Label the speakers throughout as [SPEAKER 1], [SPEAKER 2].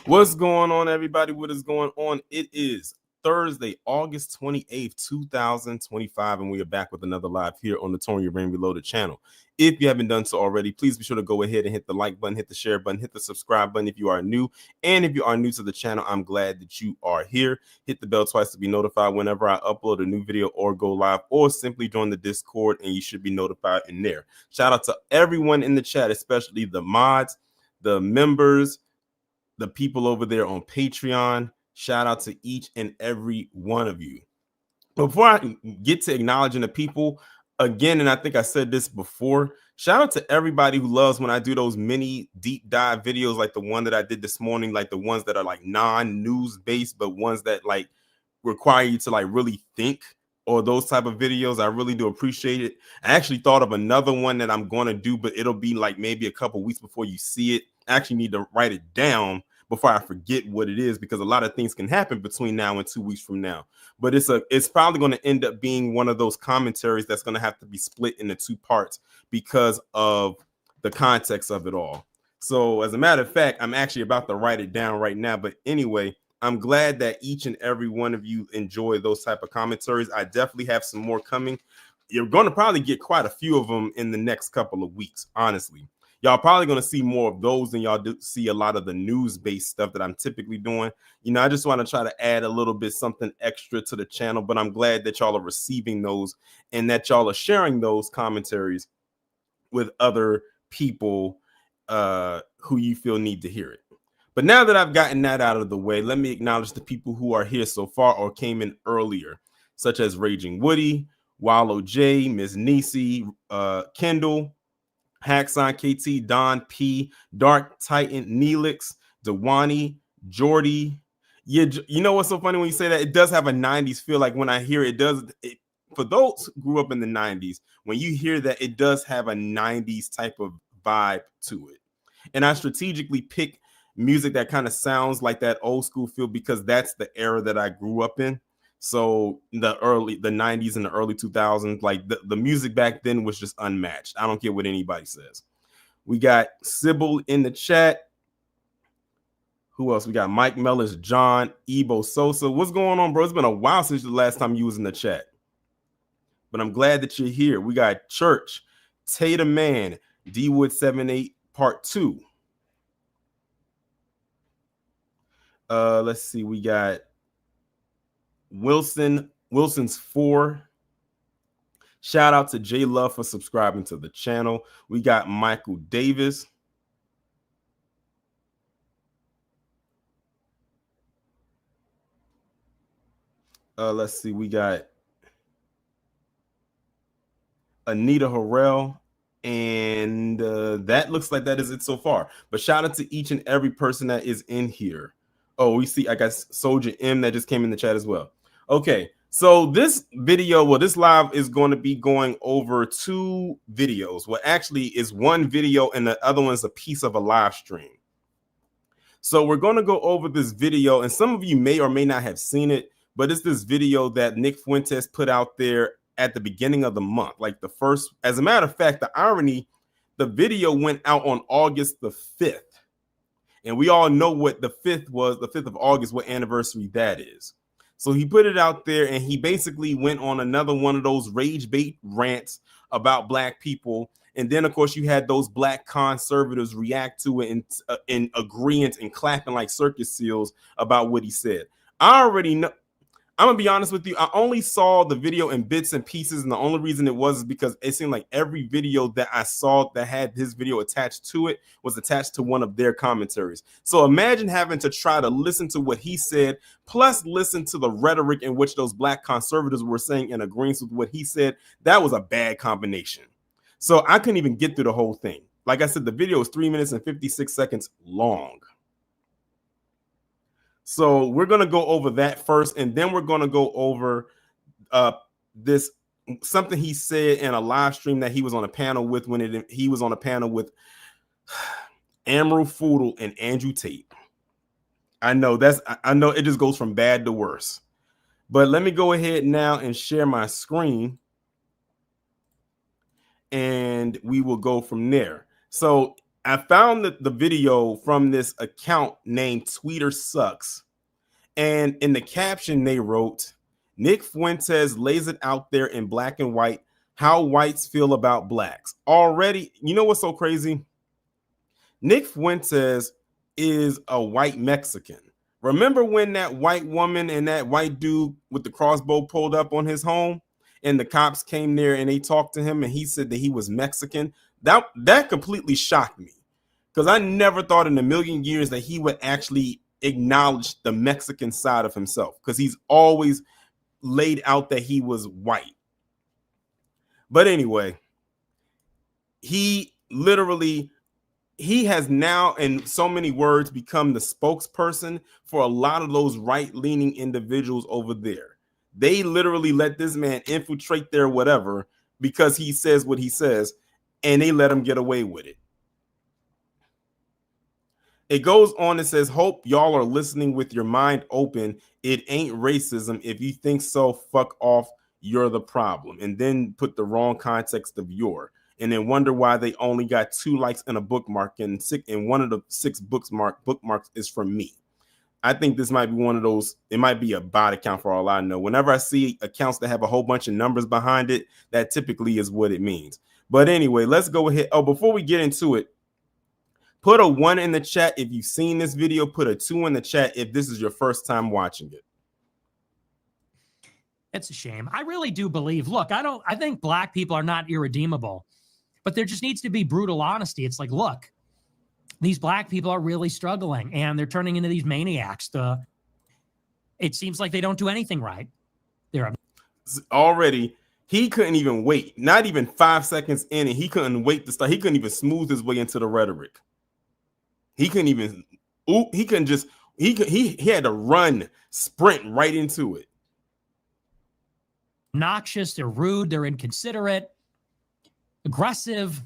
[SPEAKER 1] What's going on, everybody? What is going on? It is Thursday, August 28th, 2025, and we are back with another live here on the Tony Your Brain Reloaded channel. If you haven't done so already, please be sure to go ahead and hit the like button, hit the share button, hit the subscribe button if you are new. And if you are new to the channel, I'm glad that you are here. Hit the bell twice to be notified whenever I upload a new video or go live, or simply join the Discord and you should be notified in there. Shout out to everyone in the chat, especially the mods, the members, the people over there on Patreon. Shout out to each and every one of you. Before I get to acknowledging the people again, and I think I said this before, shout out to everybody who loves when I do those mini deep dive videos like the one that I did this morning, like the ones that are like non-news based, but ones that like require you to like really think, or those type of videos. I really do appreciate it. I actually thought of another one that I'm going to do, but it'll be like maybe a couple weeks before you see it. I actually need to write it down before I forget what it is, because a lot of things can happen between now and 2 weeks from now. But it's probably going to end up being one of those commentaries that's going to have to be split into two parts because of the context of it all. So as a matter of fact, I'm actually about to write it down right now. But anyway, I'm glad that each and every one of you enjoy those type of commentaries. I definitely have some more coming. You're going to probably get quite a few of them in the next couple of weeks, honestly. Y'all probably going to see more of those than y'all do see a lot of the news-based stuff that I'm typically doing. You know, I just want to try to add a little bit something extra to the channel, but I'm glad that y'all are receiving those and that y'all are sharing those commentaries with other people who you feel need to hear it. But now that I've gotten that out of the way, let me acknowledge the people who are here so far or came in earlier, such as Raging Woody, Wallow J, Ms. Nisi, Kendall, Haxon KT, Don P, Dark Titan, Neelix, Dewani, Jordy. Yeah, you know what's so funny when you say that? It does have a 90s feel. Like when I hear it, for those who grew up in the 90s, when you hear that, it does have a 90s type of vibe to it. And I strategically pick music that kind of sounds like that old school feel because that's the era that I grew up in. So the 90s and the early 2000s, like the music back then was just unmatched. I don't care what anybody says. We got Sybil in the chat. Who else? We got Mike Mellors, John, Ebo Sosa. What's going on, bro? It's been a while since the last time you was in the chat. But I'm glad that you're here. We got Church, Tatum Man, D-Wood 78 Part 2. Let's see. We got Wilson's 4. Shout out to J Love for subscribing to the channel. We got Michael Davis. Let's see. We got Anita Harrell. And that looks like that is it so far. But shout out to each and every person that is in here. Oh, we see, I got Soldier M that just came in the chat as well. Okay, so this video, well, this live is going to be going over 2 videos. Well, actually, is one video and the other one is a piece of a live stream. So we're going to go over this video, and some of you may or may not have seen it, but it's this video that Nick Fuentes put out there at the beginning of the month, like the first. As a matter of fact, the irony, the video went out on August the 5th. And we all know what the 5th was, the 5th of August, what anniversary that is. So he put it out there and he basically went on another one of those rage bait rants about black people. And then, of course, you had those black conservatives react to it in agreement and clapping like circus seals about what he said. I already know. I'm going to be honest with you. I only saw the video in bits and pieces. And the only reason it was is because it seemed like every video that I saw that had his video attached to it was attached to one of their commentaries. So imagine having to try to listen to what he said, plus listen to the rhetoric in which those black conservatives were saying in agreement with what he said. That was a bad combination. So I couldn't even get through the whole thing. Like I said, the video is 3 minutes and 56 seconds long. So we're going to go over that first, and then we're going to go over this something he said in a live stream that he was on a panel with he was on a panel with Amaru Foodle and Andrew Tate. I know it just goes from bad to worse. But let me go ahead now and share my screen, and we will go from there. So I found the video from this account named Tweeter Sucks. And in the caption, they wrote, Nick Fuentes lays it out there in black and white how whites feel about blacks. Already, you know what's so crazy? Nick Fuentes is a white Mexican. Remember when that white woman and that white dude with the crossbow pulled up on his home and the cops came there and they talked to him and he said that he was Mexican? That completely shocked me because I never thought in a million years that he would actually acknowledge the Mexican side of himself because he's always laid out that he was white. But anyway, he has now, in so many words, become the spokesperson for a lot of those right-leaning individuals over there. They literally let this man infiltrate their whatever because he says what he says, and they let him get away with it. It goes on and says, hope y'all are listening with your mind open. It ain't racism. If you think so, fuck off. You're the problem. And then put the wrong context of your. And then wonder why they only got 2 likes and a bookmark. And one of the 6 bookmarks is from me. I think this might be one of those. It might be a bot account for all I know. Whenever I see accounts that have a whole bunch of numbers behind it, that typically is what it means. But anyway, let's go ahead. Oh, before we get into it, put a 1 in the chat if you've seen this video. Put a 2 in the chat if this is your first time watching it.
[SPEAKER 2] It's a shame. I really do believe, look, I think black people are not irredeemable, but there just needs to be brutal honesty. It's like, look, these black people are really struggling and they're turning into these maniacs. It seems like they don't do anything right. They're
[SPEAKER 1] already, he couldn't even wait, not even 5 seconds in, and he couldn't wait to start. He couldn't even smooth his way into the rhetoric. He couldn't even, he couldn't just, he had to run, sprint right into it.
[SPEAKER 2] Obnoxious, they're rude, they're inconsiderate, aggressive,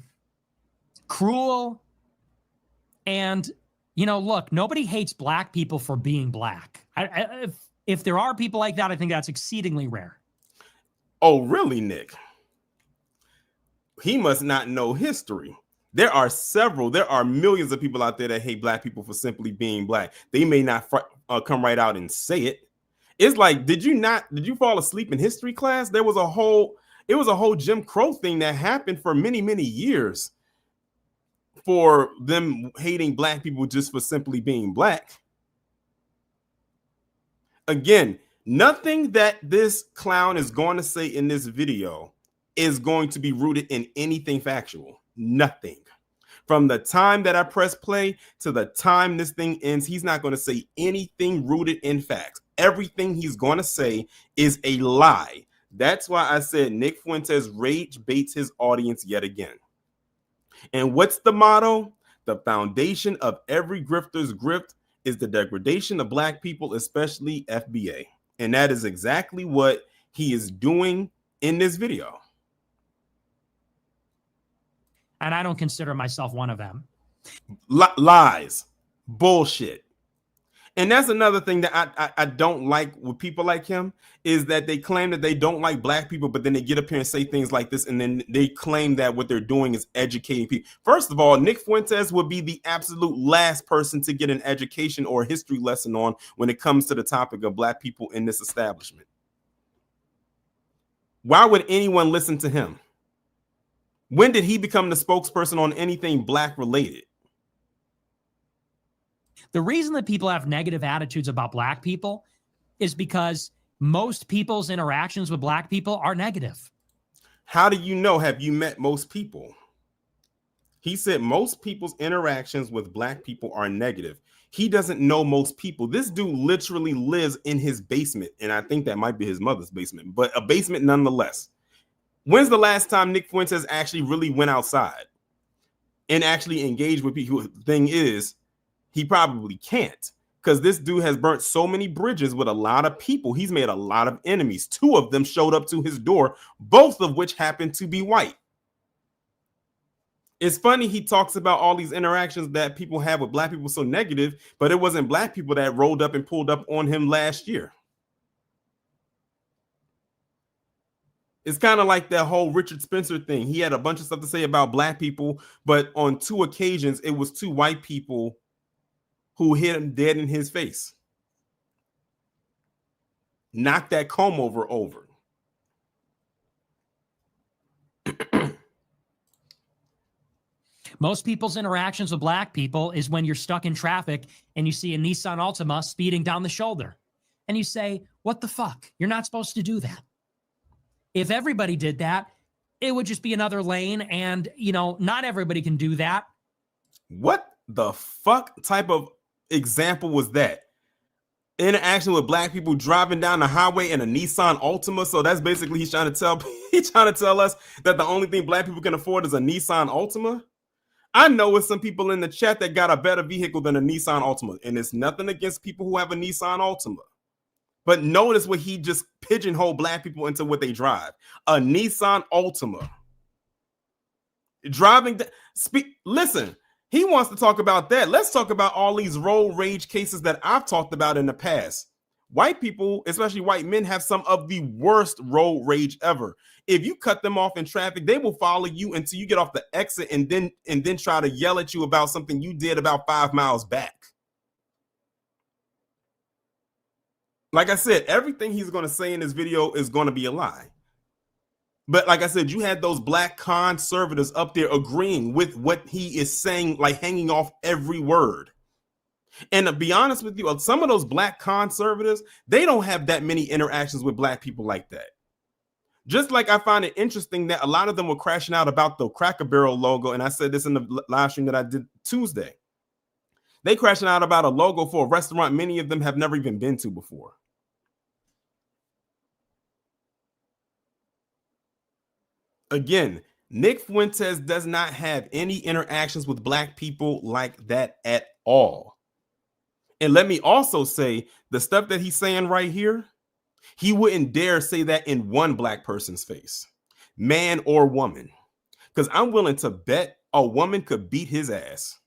[SPEAKER 2] cruel. And, you know, look, nobody hates black people for being black. If there are people like that, I think that's exceedingly rare.
[SPEAKER 1] Oh, really, Nick? He must not know history. There are millions of people out there that hate black people for simply being black. They may not come right out and say it. It's like, did you fall asleep in history class? It was a whole Jim Crow thing that happened for many, many years for them hating black people just for simply being black. Again, nothing that this clown is going to say in this video is going to be rooted in anything factual. Nothing. From the time that I press play to the time this thing ends, he's not going to say anything rooted in facts. Everything he's going to say is a lie. That's why I said Nick Fuentes rage baits his audience yet again. And what's the motto? The foundation of every grifter's grift is the degradation of black people, especially FBA. And that is exactly what he is doing in this video.
[SPEAKER 2] And I don't consider myself one of them.
[SPEAKER 1] Lies, bullshit. And that's another thing that I don't like with people like him is that they claim that they don't like black people, but then they get up here and say things like this, and then they claim that what they're doing is educating people. First of all, Nick Fuentes would be the absolute last person to get an education or a history lesson on when it comes to the topic of black people in this establishment. Why would anyone listen to him? When did he become the spokesperson on anything black related?
[SPEAKER 2] The reason that people have negative attitudes about black people is because most people's interactions with black people are negative.
[SPEAKER 1] How do you know? Have you met most people? He said most people's interactions with black people are negative. He doesn't know most people. This dude literally lives in his basement, and I think that might be his mother's basement, but a basement nonetheless. When's the last time Nick Fuentes actually really went outside and actually engaged with people? The thing is, he probably can't, because this dude has burnt so many bridges with a lot of people. He's made a lot of enemies. 2 of them showed up to his door, both of which happened to be white. It's funny he talks about all these interactions that people have with black people so negative, but it wasn't black people that rolled up and pulled up on him last year. It's kind of like that whole Richard Spencer thing. He had a bunch of stuff to say about black people, but on 2 occasions, it was 2 white people who hit him dead in his face. Knocked that comb over.
[SPEAKER 2] Most people's interactions with black people is when you're stuck in traffic and you see a Nissan Altima speeding down the shoulder. And you say, what the fuck? You're not supposed to do that. If everybody did that, it would just be another lane. And, not everybody can do that.
[SPEAKER 1] What the fuck type of example was that? Interaction with black people driving down the highway in a Nissan Altima. So that's basically he's trying to tell us that the only thing black people can afford is a Nissan Altima. I know it's some people in the chat that got a better vehicle than a Nissan Altima, and it's nothing against people who have a Nissan Altima. But notice what he just pigeonholed black people into what they drive. A Nissan Altima. Listen, he wants to talk about that. Let's talk about all these road rage cases that I've talked about in the past. White people, especially white men, have some of the worst road rage ever. If you cut them off in traffic, they will follow you until you get off the exit and then try to yell at you about something you did about 5 miles back. Like I said, everything he's going to say in this video is going to be a lie. But like I said, you had those black conservatives up there agreeing with what he is saying, like hanging off every word. And to be honest with you, some of those black conservatives, they don't have that many interactions with black people like that. Just like I find it interesting that a lot of them were crashing out about the Cracker Barrel logo. And I said this in the live stream that I did Tuesday. They crashing out about a logo for a restaurant many of them have never even been to before. Again, Nick Fuentes does not have any interactions with black people like that at all. And let me also say, the stuff that he's saying right here, he wouldn't dare say that in one black person's face, man or woman, because I'm willing to bet a woman could beat his ass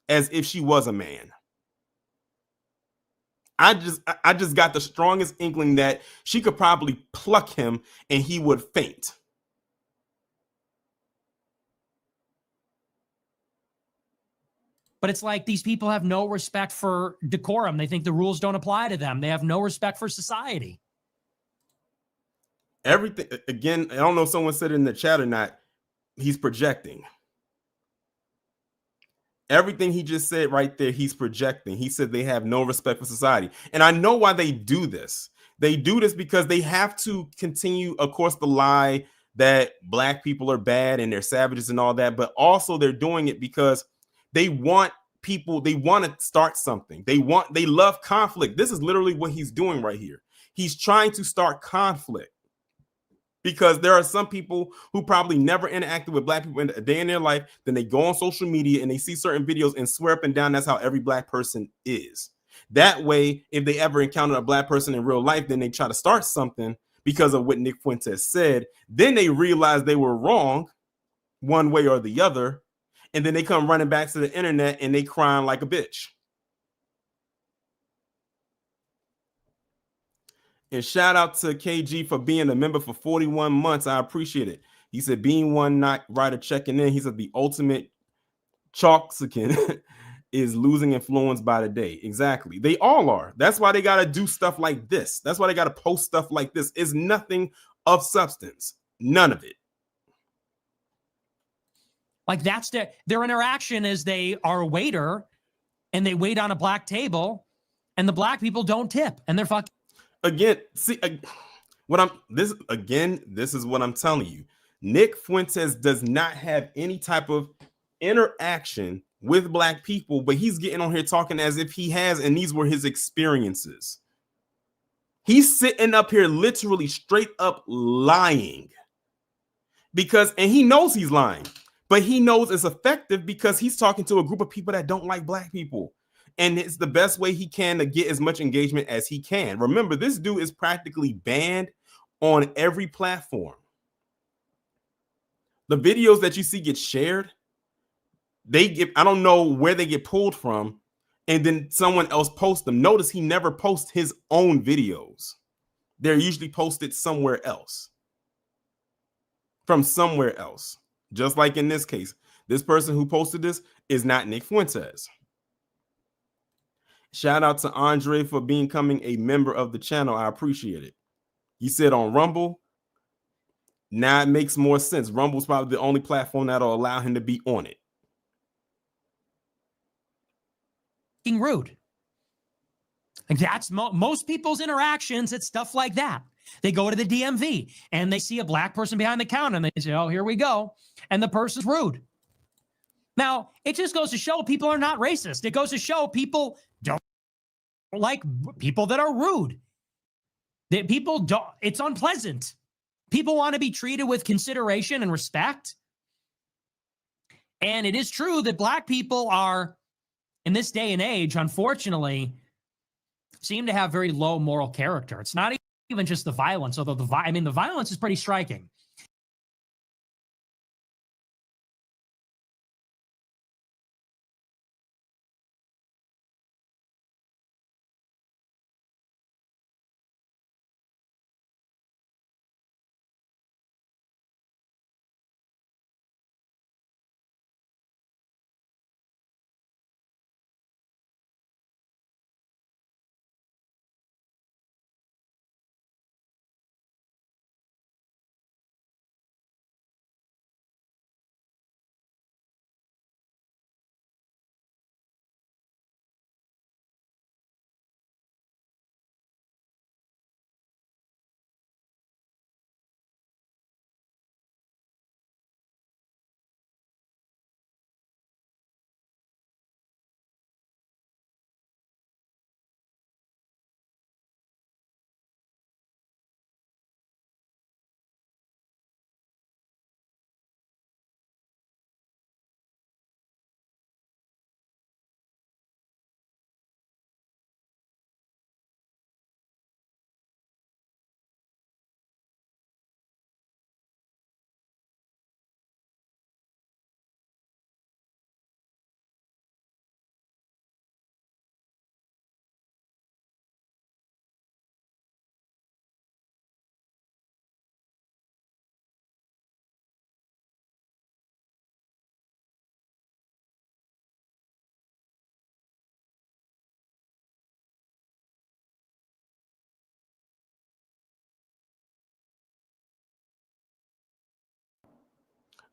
[SPEAKER 1] as if she was a man. I just got the strongest inkling that she could probably pluck him and he would faint.
[SPEAKER 2] But it's like these people have no respect for decorum. They think the rules don't apply to them. They have no respect for society.
[SPEAKER 1] Everything, again, I don't know if someone said it in the chat or not, he's projecting. Everything he just said right there, he's projecting. He said they have no respect for society. And I know why they do this. They do this because they have to continue, of course, the lie that black people are bad and they're savages and all that. But also they're doing it because they want people, they want to start something. They love conflict. This is literally what he's doing right here. He's trying to start conflict because there are some people who probably never interacted with black people in a day in their life. Then they go on social media and they see certain videos and swear up and down that's how every black person is. That way, if they ever encounter a black person in real life, then they try to start something because of what Nick Fuentes said. Then they realize they were wrong one way or the other. And then they come running back to the internet and they crying like a bitch. And shout out to KG for being a member for 41 months. I appreciate it. He said, being one night writer checking in. He said, the ultimate chalksican is losing influence by the day. Exactly. They all are. That's why they got to do stuff like this. That's why they got to post stuff like this. It's nothing of substance. None of it.
[SPEAKER 2] Like that's their interaction is they are a waiter and they wait on a black table and the black people don't tip and they're fucking.
[SPEAKER 1] Again, see this is what I'm telling you. Nick Fuentes does not have any type of interaction with black people, but he's getting on here talking as if he has, and these were his experiences. He's sitting up here literally straight up lying and he knows he's lying. But he knows it's effective because he's talking to a group of people that don't like black people. And it's the best way he can to get as much engagement as he can. Remember, this dude is practically banned on every platform. The videos that you see get shared, I don't know where they get pulled from, and then someone else posts them. Notice he never posts his own videos. They're usually posted somewhere else. from somewhere else. Just like in this case, this person who posted this is not Nick Fuentes. Shout out to Andre for becoming a member of the channel. I appreciate it. He said on Rumble, now it makes more sense. Rumble's probably the only platform that'll allow him to be on it.
[SPEAKER 2] Being rude. Like that's most people's interactions. It's stuff like that. They go to the DMV and they see a black person behind the counter and they say, oh, here we go. And the person's rude. Now, it just goes to show people are not racist. It goes to show people don't like people that are rude. That people don't, it's unpleasant. People want to be treated with consideration and respect. And it is true that black people are, in this day and age, unfortunately, seem to have very low moral character. It's not even just the violence, although the violence is pretty striking.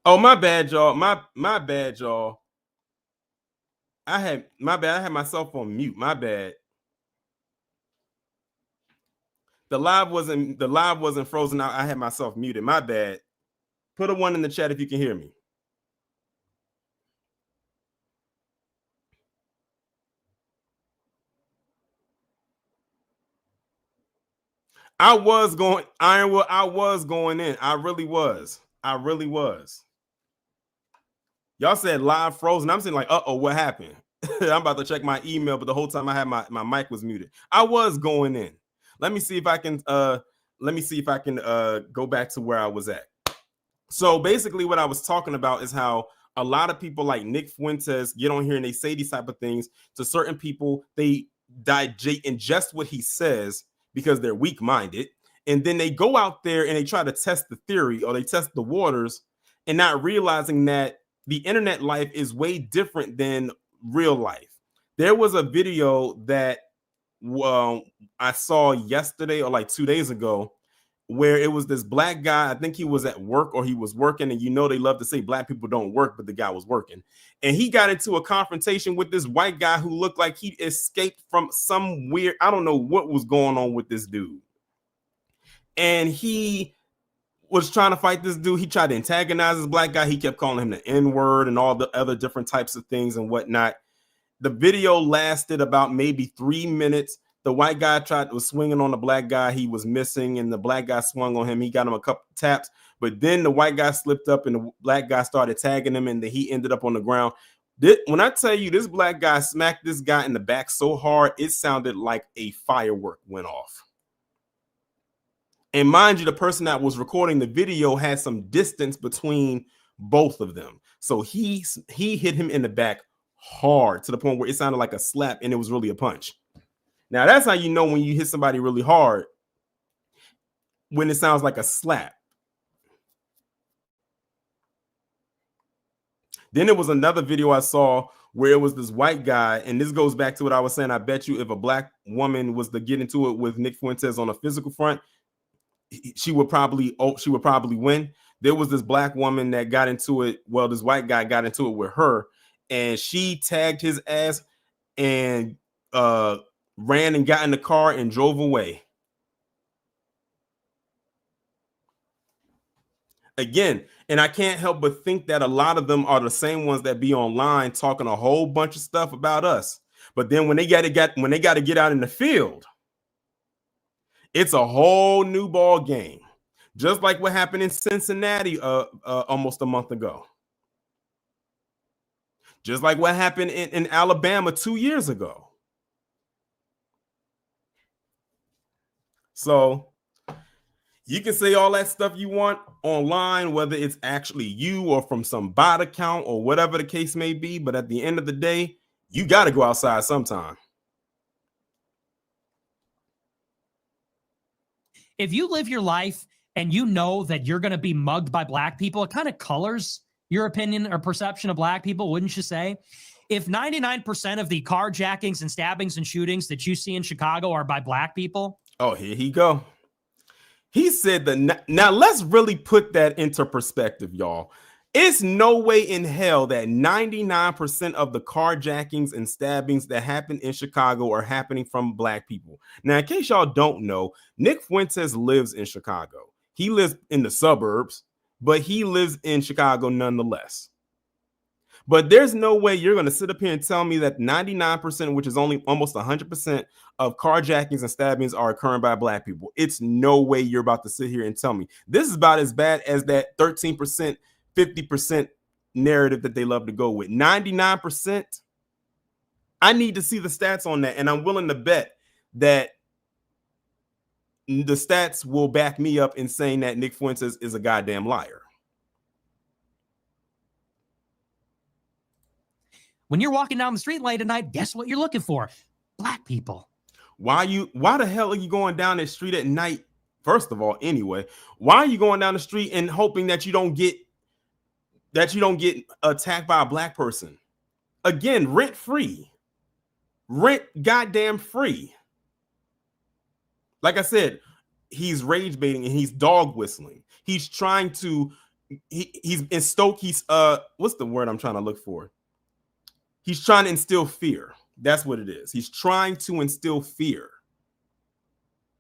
[SPEAKER 1] Oh, my bad, y'all. My bad, y'all. I had myself on mute. My bad. The live wasn't frozen out. I had myself muted. My bad. Put a 1 in the chat if you can hear me. Ironwood, I was going in. I really was. Y'all said live frozen. I'm saying like, uh-oh, what happened? I'm about to check my email, but the whole time I had my mic was muted. I was going in. Let me see if I can go back to where I was at. So basically what I was talking about is how a lot of people like Nick Fuentes get on here and they say these type of things to certain people. They ingest what he says because they're weak-minded. And then they go out there and they try to test the theory or they test the waters and not realizing that the internet life is way different than real life. There was a video that I saw yesterday or like 2 days ago where it was this black guy. I think he was at work or he was working. And you know, they love to say black people don't work, but the guy was working. And he got into a confrontation with this white guy who looked like he escaped from some weird, I don't know what was going on with this dude. And he was trying to fight this dude. He tried to antagonize this black guy. He kept calling him the N-word and all the other different types of things and whatnot. The video lasted about maybe 3 minutes. The white guy was swinging on the black guy. He was missing, and the black guy swung on him. He got him a couple taps, but then the white guy slipped up, and the black guy started tagging him, and he ended up on the ground. When I tell you this black guy smacked this guy in the back so hard, it sounded like a firework went off. And mind you, the person that was recording the video had some distance between both of them. So he hit him in the back hard to the point where it sounded like a slap and it was really a punch. Now, that's how you know when you hit somebody really hard, when it sounds like a slap. Then there was another video I saw where it was this white guy, and this goes back to what I was saying. I bet you if a black woman was to get into it with Nick Fuentes on a physical front, she would probably win. There was this black woman that got into it. Well, this white guy got into it with her, and she tagged his ass and ran and got in the car and drove away. Again, and I can't help but think that a lot of them are the same ones that be online talking a whole bunch of stuff about us. But then when they got to get out in the field, it's a whole new ball game. Just like what happened in Cincinnati almost a month ago. Just like what happened in Alabama 2 years ago. So you can say all that stuff you want online, whether it's actually you or from some bot account or whatever the case may be. But at the end of the day, you got to go outside sometime.
[SPEAKER 2] If you live your life and you know that you're going to be mugged by black people, it kind of colors your opinion or perception of black people, wouldn't you say? If 99% of the carjackings and stabbings and shootings that you see in Chicago are by black people.
[SPEAKER 1] Oh, here he go. He said that. Now let's really put that into perspective, y'all. It's no way in hell that 99% of the carjackings and stabbings that happen in Chicago are happening from black people. Now, in case y'all don't know, Nick Fuentes lives in Chicago. He lives in the suburbs, but he lives in Chicago nonetheless. But there's no way you're going to sit up here and tell me that 99%, which is only almost 100% of carjackings and stabbings are occurring by black people. It's no way you're about to sit here and tell me. This is about as bad as that 13%, 50% narrative that they love to go with. 99%, I need to see the stats on that. And I'm willing to bet that the stats will back me up in saying that Nick Fuentes is a goddamn liar.
[SPEAKER 2] When you're walking down the street late at night, guess what you're looking for? Black people.
[SPEAKER 1] Why the hell are you going down the street at night? First of all, anyway, why are you going down the street and hoping that you don't get attacked by a black person? Again, rent free. Rent goddamn free. Like I said, he's rage baiting and he's dog whistling. He's trying to he's in Stoke, he's what's the word I'm trying to look for? He's trying to instill fear. That's what it is. He's trying to instill fear.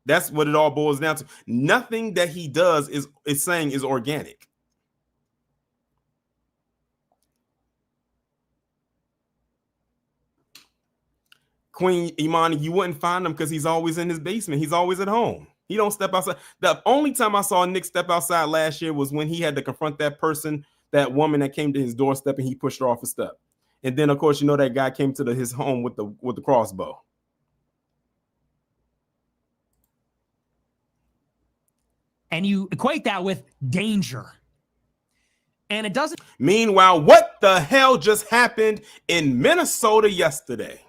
[SPEAKER 1] That's what it all boils down to. Nothing that he does is saying is organic. Queen Imani, you wouldn't find him because he's always in his basement. He's always at home. He don't step outside. The only time I saw Nick step outside last year was when he had to confront that person, that woman that came to his doorstep and he pushed her off a step. And then, of course, you know that guy came to his home with the crossbow.
[SPEAKER 2] And you equate that with danger. And it doesn't.
[SPEAKER 1] Meanwhile, what the hell just happened in Minnesota yesterday?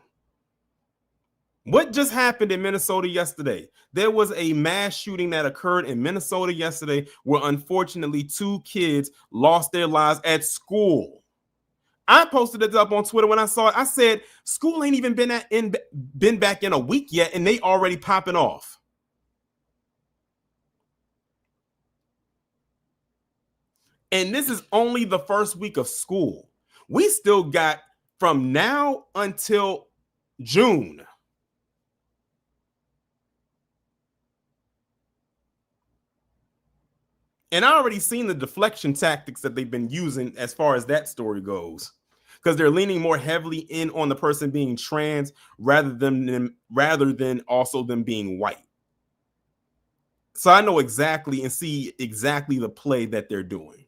[SPEAKER 1] What just happened in Minnesota yesterday? There was a mass shooting that occurred in Minnesota yesterday where unfortunately 2 kids lost their lives at school. I posted it up on Twitter when I saw it. I said, school ain't even been back in a week yet, and they already popping off. And this is only the first week of school. We still got from now until June. And I already seen the deflection tactics that they've been using as far as that story goes, because they're leaning more heavily in on the person being trans rather than also them being white. So I know exactly and see exactly the play that they're doing.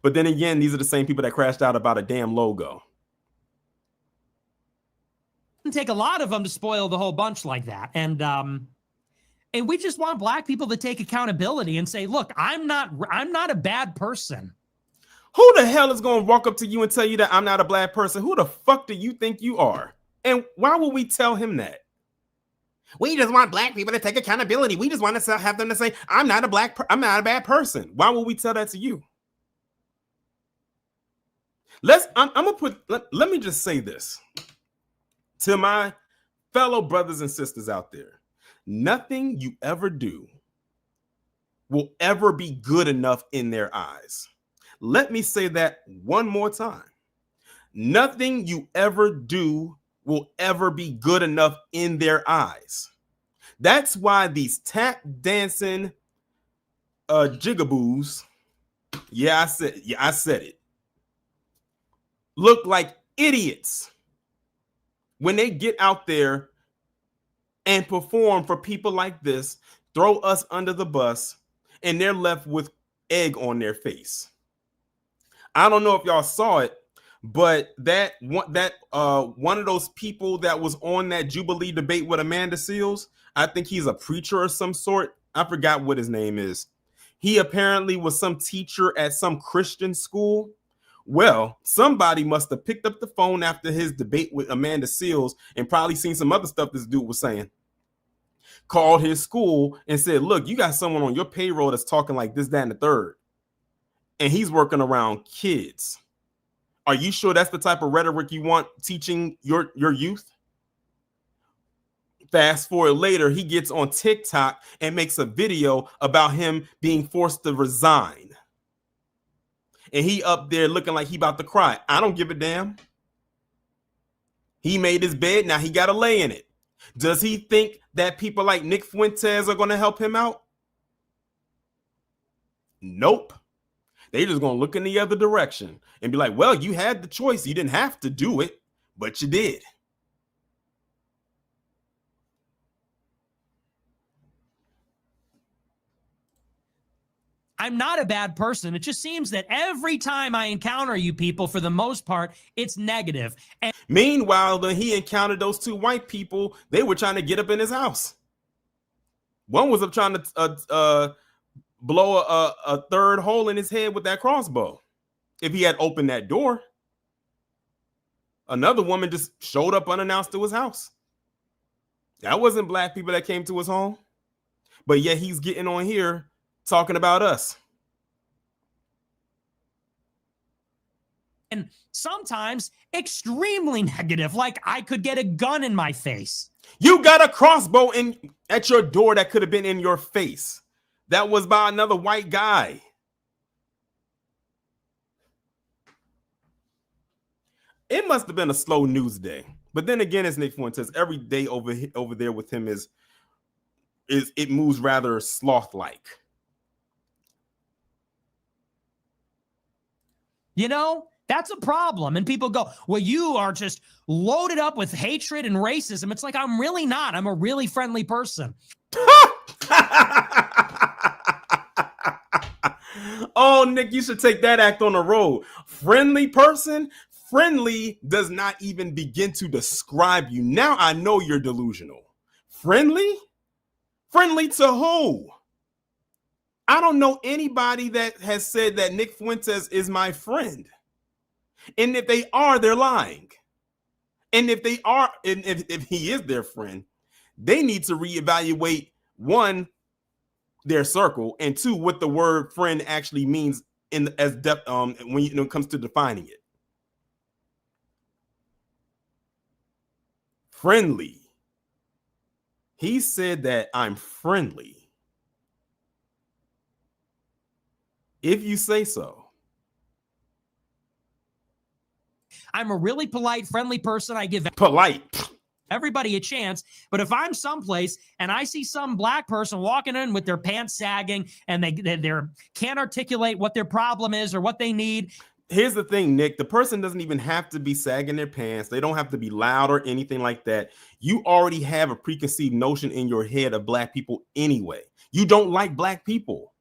[SPEAKER 1] But then again, these are the same people that crashed out about a damn logo.
[SPEAKER 2] It doesn't take a lot of them to spoil the whole bunch like that. And we just want black people to take accountability and say, look, I'm not a bad person.
[SPEAKER 1] Who the hell is going to walk up to you and tell you that I'm not a black person? Who the fuck do you think you are? And why would we tell him that? We just want black people to take accountability. We just want to have them to say, I'm not a bad person. Why would we tell that to you? I'm gonna let me just say this to my fellow brothers and sisters out there. Nothing you ever do will ever be good enough in their eyes. Let me say that one more time. Nothing you ever do will ever be good enough in their eyes. That's why these tap dancing jigaboos, I said it, look like idiots when they get out there and perform for people like this, throw us under the bus, and they're left with egg on their face. I don't know if y'all saw it, but one of those people that was on that Jubilee debate with Amanda Seales, I think he's a preacher of some sort. I forgot what his name is. He apparently was some teacher at some Christian school. Well, somebody must have picked up the phone after his debate with Amanda Seales and probably seen some other stuff this dude was saying. Called his school and said, look, you got someone on your payroll that's talking like this, that, and the third. And he's working around kids. Are you sure that's the type of rhetoric you want teaching your youth? Fast forward later, he gets on TikTok and makes a video about him being forced to resign. And he up there looking like he about to cry. I don't give a damn. He made his bed. Now he got to lay in it. Does he think that people like Nick Fuentes are going to help him out? Nope. They just going to look in the other direction and be like, well, you had the choice. You didn't have to do it, but you did.
[SPEAKER 2] I'm not a bad person. It just seems that every time I encounter you people, for the most part, it's negative. And
[SPEAKER 1] meanwhile, when he encountered those two white people, they were trying to get up in his house. One was up trying to blow a third hole in his head with that crossbow. If he had opened that door, another woman just showed up unannounced to his house. That wasn't black people that came to his home. But yet he's getting on here talking about us.
[SPEAKER 2] And sometimes extremely negative, like I could get a gun in my face.
[SPEAKER 1] You got a crossbow at your door that could have been in your face. That was by another white guy. It must have been a slow news day. But then again, as Nick Fuentes, every day over there with him is it moves rather sloth-like.
[SPEAKER 2] You know, that's a problem. And people go, well, you are just loaded up with hatred and racism. It's like, I'm really not. I'm a really friendly person.
[SPEAKER 1] Oh, Nick, you should take that act on the road. Friendly person? Friendly does not even begin to describe you. Now I know you're delusional. Friendly? Friendly to who? I don't know anybody that has said that Nick Fuentes is my friend. And if they are, they're lying. And if they are, and if he is their friend, they need to reevaluate, one, their circle, and two, what the word friend actually means when it comes to defining it. Friendly. He said that I'm friendly. If you say so.
[SPEAKER 2] I'm a really polite, friendly person. I give everybody a chance. But if I'm someplace and I see some black person walking in with their pants sagging and they can't articulate what their problem is or what they need.
[SPEAKER 1] Here's the thing, Nick. The person doesn't even have to be sagging their pants. They don't have to be loud or anything like that. You already have a preconceived notion in your head of black people anyway. You don't like black people.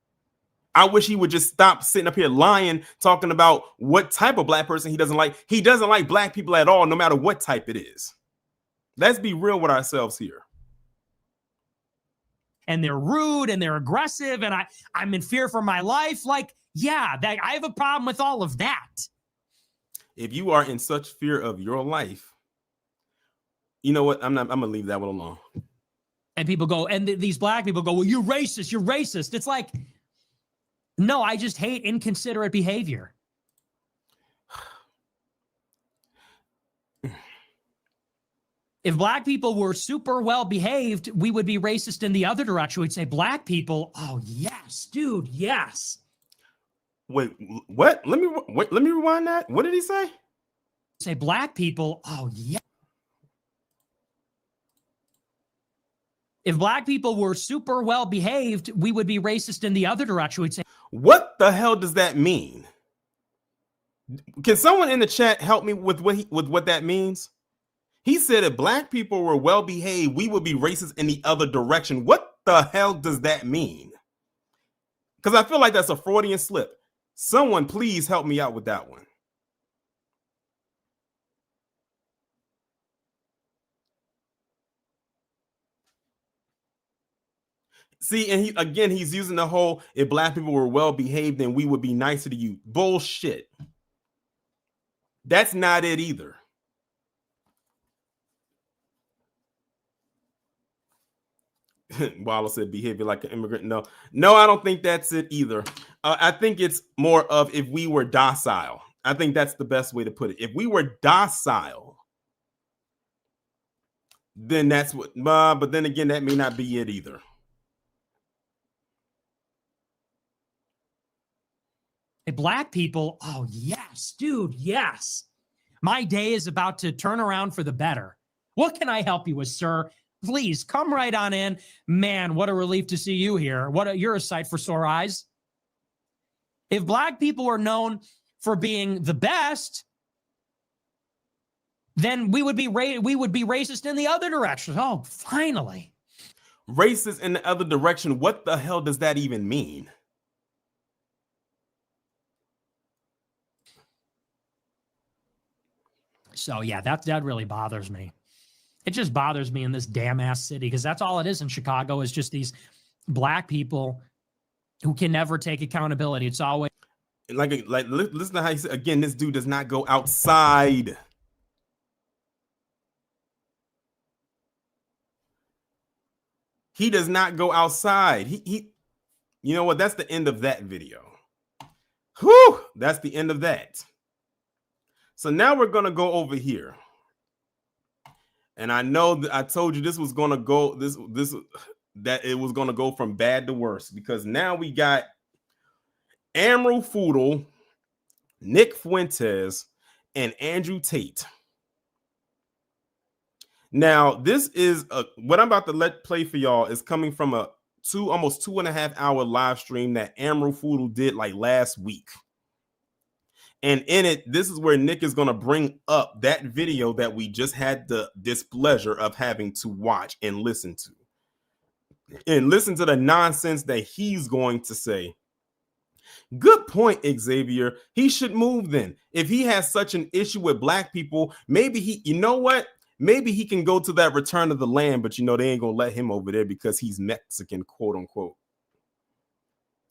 [SPEAKER 1] I wish he would just stop sitting up here lying, talking about what type of black person he doesn't like. He doesn't like black people at all, no matter what type it is. Let's be real with ourselves here.
[SPEAKER 2] And they're rude and they're aggressive and I'm in fear for my life. Like, yeah, I have a problem with all of that.
[SPEAKER 1] If you are in such fear of your life, you know what? I'm gonna leave that one alone.
[SPEAKER 2] And people go, and these black people go, well, you're racist. You're racist. It's like, no, I just hate inconsiderate behavior. If black people were super well behaved, we would be racist in the other direction. We'd say black people, oh yes, dude, yes.
[SPEAKER 1] Wait, what? Let me rewind that. What did he say?
[SPEAKER 2] Say black people, oh yeah. If black people were super well behaved, we would be racist in the other direction. We'd say,
[SPEAKER 1] what the hell does that mean? Can someone in the chat help me with what that means? He said if black people were well behaved, we would be racist in the other direction. What the hell does that mean? Because I feel like that's a Freudian slip. Someone please help me out with that one. See, and he's using the whole, if black people were well behaved, then we would be nicer to you. Bullshit. That's not it either. Wallace said behavior like an immigrant. No, I don't think that's it either. I think it's more of if we were docile. I think that's the best way to put it. If we were docile, then that's what, but then again, that may not be it either.
[SPEAKER 2] black people, oh yes, dude, yes. My day is about to turn around for the better. What can I help you with, sir? Please come right on in. Man, what a relief to see you here. You're a sight for sore eyes. If black people are known for being the best, then we would be racist in the other direction. Oh, finally.
[SPEAKER 1] Racist in the other direction. What the hell does that even mean?
[SPEAKER 2] So yeah, that really bothers me. It just bothers me in this damn ass city, because that's all it is in Chicago, is just these black people who can never take accountability. It's always
[SPEAKER 1] like listen to how he said again, this dude does not go outside. He does not go outside. He you know what? That's the end of that video. Whew, that's the end of that. So now we're gonna go over here. And I know that I told you this was gonna go that it was gonna go from bad to worse, because now we got Emerald Foodle, Nick Fuentes, and Andrew Tate. Now, this is what I'm about to play for y'all is coming from a almost 2.5 hour live stream that Emerald Foodle did like last week. And in it, this is where Nick is going to bring up that video that we just had the displeasure of having to watch and listen to. And listen to the nonsense that he's going to say. Good point, Xavier. He should move then. If he has such an issue with black people, maybe you know what? Maybe he can go to that Return of the Land, but they ain't going to let him over there because he's Mexican, quote unquote.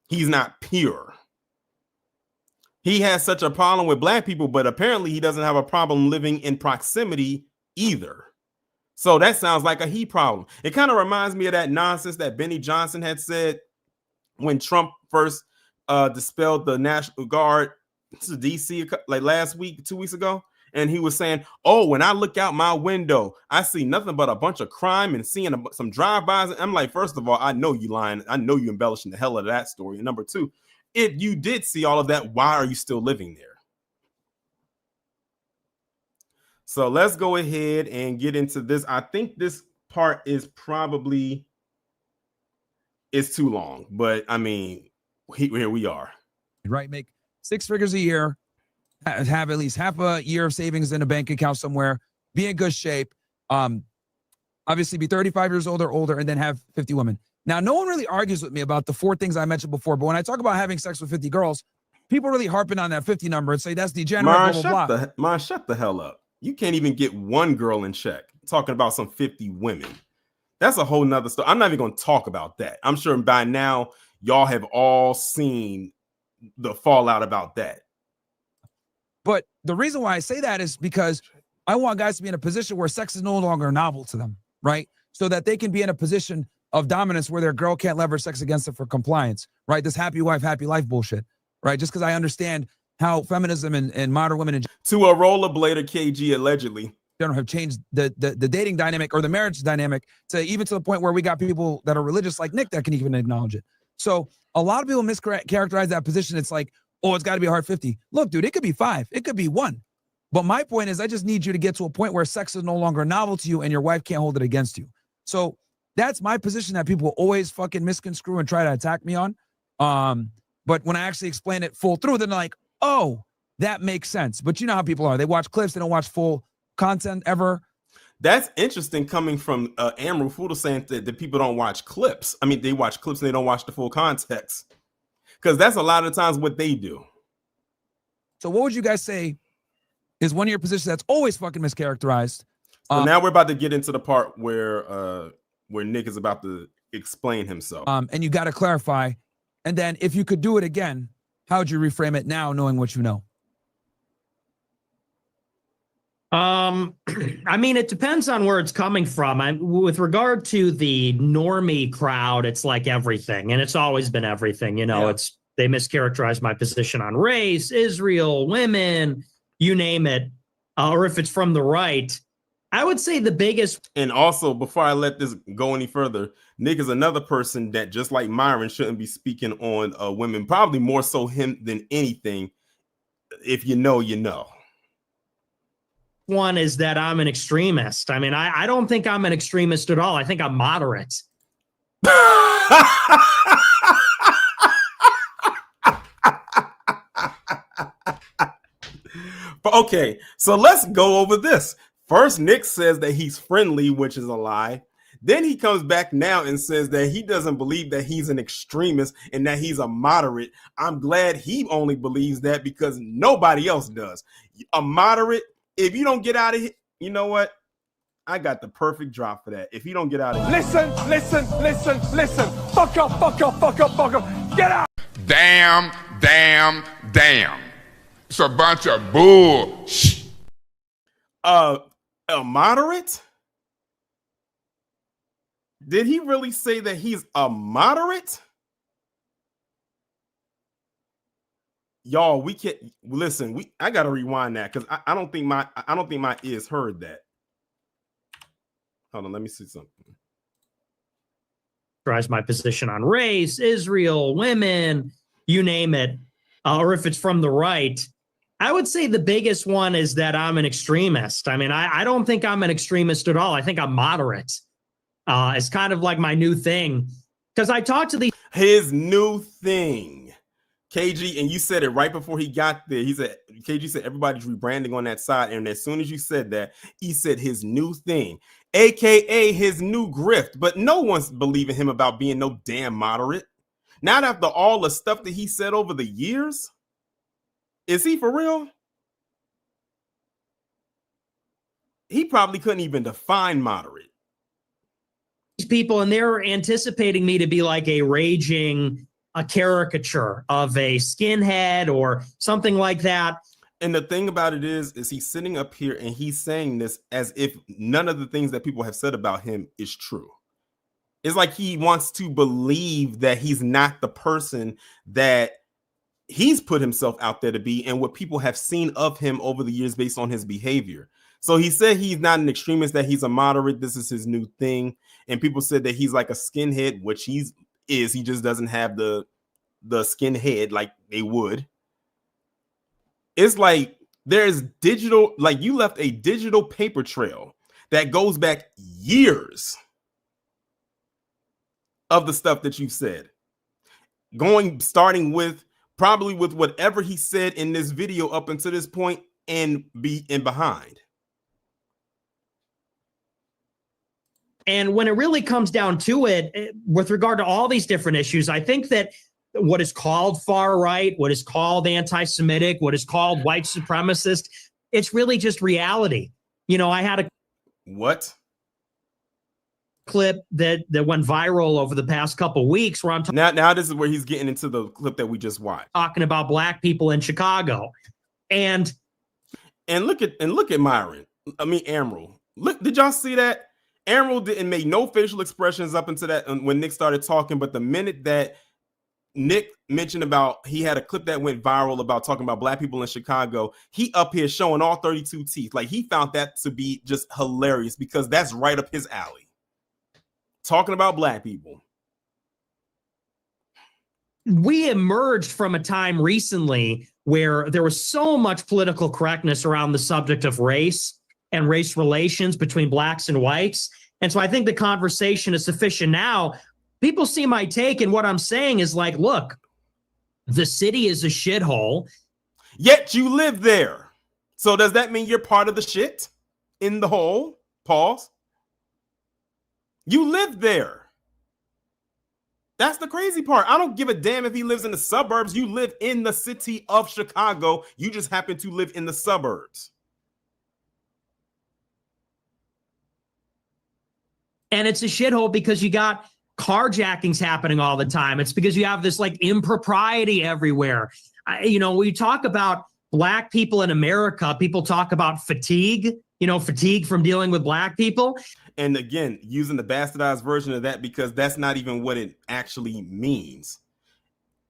[SPEAKER 1] He's not pure. He has such a problem with black people, but apparently he doesn't have a problem living in proximity either. So that sounds like a he problem. It kind of reminds me of that nonsense that Benny Johnson had said when Trump first dispelled the National Guard to DC like last week, 2 weeks ago. And he was saying, oh, when I look out my window, I see nothing but a bunch of crime and seeing some drive-bys. I'm like, first of all, I know you lying. I know you embellishing the hell out of that story. And number two, if you did see all of that, why are you still living there? So let's go ahead and get into this. I think this part is probably too long, but I mean, here we are.
[SPEAKER 3] Right, make 6 figures a year, have at least half a year of savings in a bank account somewhere, be in good shape, obviously be 35 years old or older, and then have 50 women. Now, no one really argues with me about the 4 things I mentioned before, but when I talk about having sex with 50 girls, people really harping on that 50 number and say that's degenerate, blah, blah, blah.
[SPEAKER 1] Shut the hell up. You can't even get one girl in check. Talking about some 50 women. That's a whole nother story. I'm not even going to talk about that. I'm sure by now, y'all have all seen the fallout about that.
[SPEAKER 3] But the reason why I say that is because I want guys to be in a position where sex is no longer novel to them, right? So that they can be in a position of dominance where their girl can't leverage sex against them for compliance, right? This happy wife, happy life bullshit, right? Just because I understand how feminism and modern women...
[SPEAKER 1] To a rollerblader KG, allegedly,
[SPEAKER 3] general have changed the dating dynamic or the marriage dynamic to even to the point where we got people that are religious like Nick that can even acknowledge it. So a lot of people mischaracterize that position. It's like, oh, it's got to be a hard 50. Look, dude, it could be 5. It could be 1. But my point is, I just need you to get to a point where sex is no longer a novel to you and your wife can't hold it against you. So that's my position that people always fucking misconstrue and try to attack me on. But when I actually explain it full through, then they're like, oh, that makes sense. But you know how people are. They watch clips. They don't watch full content ever.
[SPEAKER 1] That's interesting coming from Amru Fuda saying that people don't watch clips. I mean, they watch clips and they don't watch the full context. Because that's a lot of times what they do.
[SPEAKER 3] So what would you guys say is one of your positions that's always fucking mischaracterized?
[SPEAKER 1] So now we're about to get into the part where Nick is about to explain himself.
[SPEAKER 3] And you got to clarify. And then if you could do it again, how would you reframe it now, knowing what you know?
[SPEAKER 2] I mean, it depends on where it's coming from. With regard to the normie crowd, it's like everything, and it's always been everything. You know, they mischaracterize my position on race, Israel, women, you name it. Or if it's from the right, I would say the biggest.
[SPEAKER 1] And also, before I let this go any further, Nick is another person that, just like Myron, shouldn't be speaking on women. Probably more so him than anything. If you know, you know.
[SPEAKER 2] One is that I'm an extremist. I mean, I don't think I'm an extremist at all. I think I'm moderate.
[SPEAKER 1] But okay, so let's go over this. First, Nick says that he's friendly, which is a lie. Then he comes back now and says that he doesn't believe that he's an extremist and that he's a moderate. I'm glad he only believes that because nobody else does. A moderate, if you don't get out of here, you know what? I got the perfect drop for that. If you don't get out of here.
[SPEAKER 4] Listen. Fuck up. Get out.
[SPEAKER 5] Damn. It's a bunch of bull.
[SPEAKER 1] A moderate? Did he really say that he's a moderate? Y'all, we can't listen. I gotta rewind that because I don't think my ears heard that. Hold on, let me see something.
[SPEAKER 2] My position on race, Israel, women, you name it. Or if it's from the right, I would say the biggest one is that I'm an extremist. I mean, I don't think I'm an extremist at all. I think I'm moderate. It's kind of like my new thing because I talked to
[SPEAKER 1] his new thing. KG, and you said it right before he got there. He said, KG said everybody's rebranding on that side. And as soon as you said that, he said his new thing, AKA his new grift. But no one's believing him about being no damn moderate. Not after all the stuff that he said over the years. Is he for real? He probably couldn't even define moderate.
[SPEAKER 2] These people, and they're anticipating me to be like a caricature of a skinhead or something like that.
[SPEAKER 1] And the thing about it is he's sitting up here and he's saying this as if none of the things that people have said about him is true. It's like he wants to believe that he's not the person that he's put himself out there to be and what people have seen of him over the years based on his behavior. So he said he's not an extremist, that he's a moderate. This is his new thing. And people said that he's like a skinhead, which he just doesn't have the skinhead like they would. It's like there's digital, like you left a digital paper trail that goes back years of the stuff that you said. Starting with probably with whatever he said in this video up until this point and behind.
[SPEAKER 2] And when it really comes down to it, with regard to all these different issues, I think that what is called far right, what is called anti-Semitic, what is called white supremacist, it's really just reality. You know, I had a clip that went viral over the past couple weeks where I'm
[SPEAKER 1] now this is where he's getting into the clip that we just watched,
[SPEAKER 2] talking about black people in Chicago. And
[SPEAKER 1] look at Myron. I mean, Emerald. Look, did y'all see that? Emerald didn't make no facial expressions up until that when Nick started talking, but the minute that Nick mentioned about he had a clip that went viral about talking about black people in Chicago. He up here showing all 32 teeth. Like, he found that to be just hilarious because that's right up his alley. Talking about black people.
[SPEAKER 2] We emerged from a time recently where there was so much political correctness around the subject of race and race relations between blacks and whites. And so I think the conversation is sufficient now. People see my take, and what I'm saying is like, look, the city is a shithole.
[SPEAKER 1] Yet you live there. So does that mean you're part of the shit in the hole? Pause. You live there. That's the crazy part. I don't give a damn if he lives in the suburbs. You live in the city of Chicago. You just happen to live in the suburbs.
[SPEAKER 2] And it's a shithole because you got carjackings happening all the time. It's because you have this like impropriety everywhere. We talk about black people in America. People talk about fatigue, fatigue from dealing with black people.
[SPEAKER 1] And again, using the bastardized version of that because that's not even what it actually means.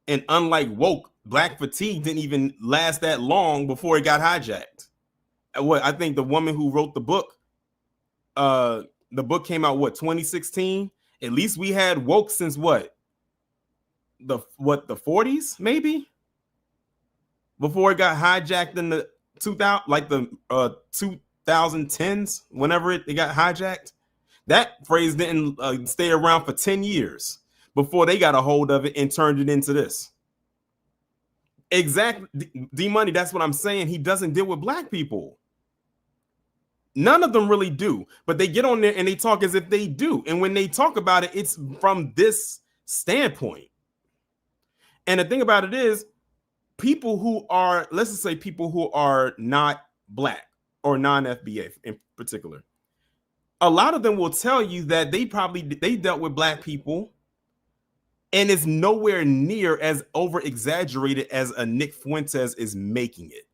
[SPEAKER 1] And unlike woke, black fatigue didn't even last that long before it got hijacked. I think the woman who wrote the book came out 2016. At least we had woke since the 40s maybe, before it got hijacked in the 2010s, whenever it got hijacked. That phrase didn't stay around for 10 years before they got a hold of it and turned it into this. Exactly. D-Money, that's what I'm saying. He doesn't deal with black people. None of them really do, but they get on there and they talk as if they do. And when they talk about it, it's from this standpoint. And the thing about it is, people who are, let's just say people who are not black or non-FBA in particular, a lot of them will tell you that they dealt with black people and it's nowhere near as over exaggerated as a Nick Fuentes is making it.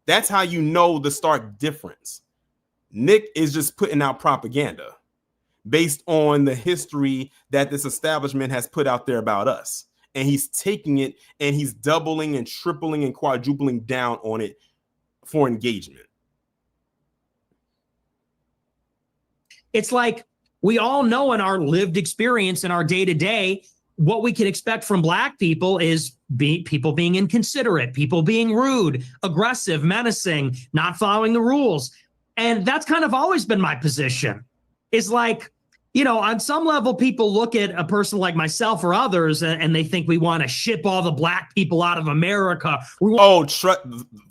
[SPEAKER 1] That's how you know the stark difference. Nick is just putting out propaganda based on the history that this establishment has put out there about us. And he's taking it and he's doubling and tripling and quadrupling down on it for engagement.
[SPEAKER 2] It's like we all know in our lived experience in our day-to-day, what we can expect from black people is people being inconsiderate, people being rude, aggressive, menacing, not following the rules. And that's kind of always been my position. Is like, on some level, people look at a person like myself or others and they think we want to ship all the black people out of America.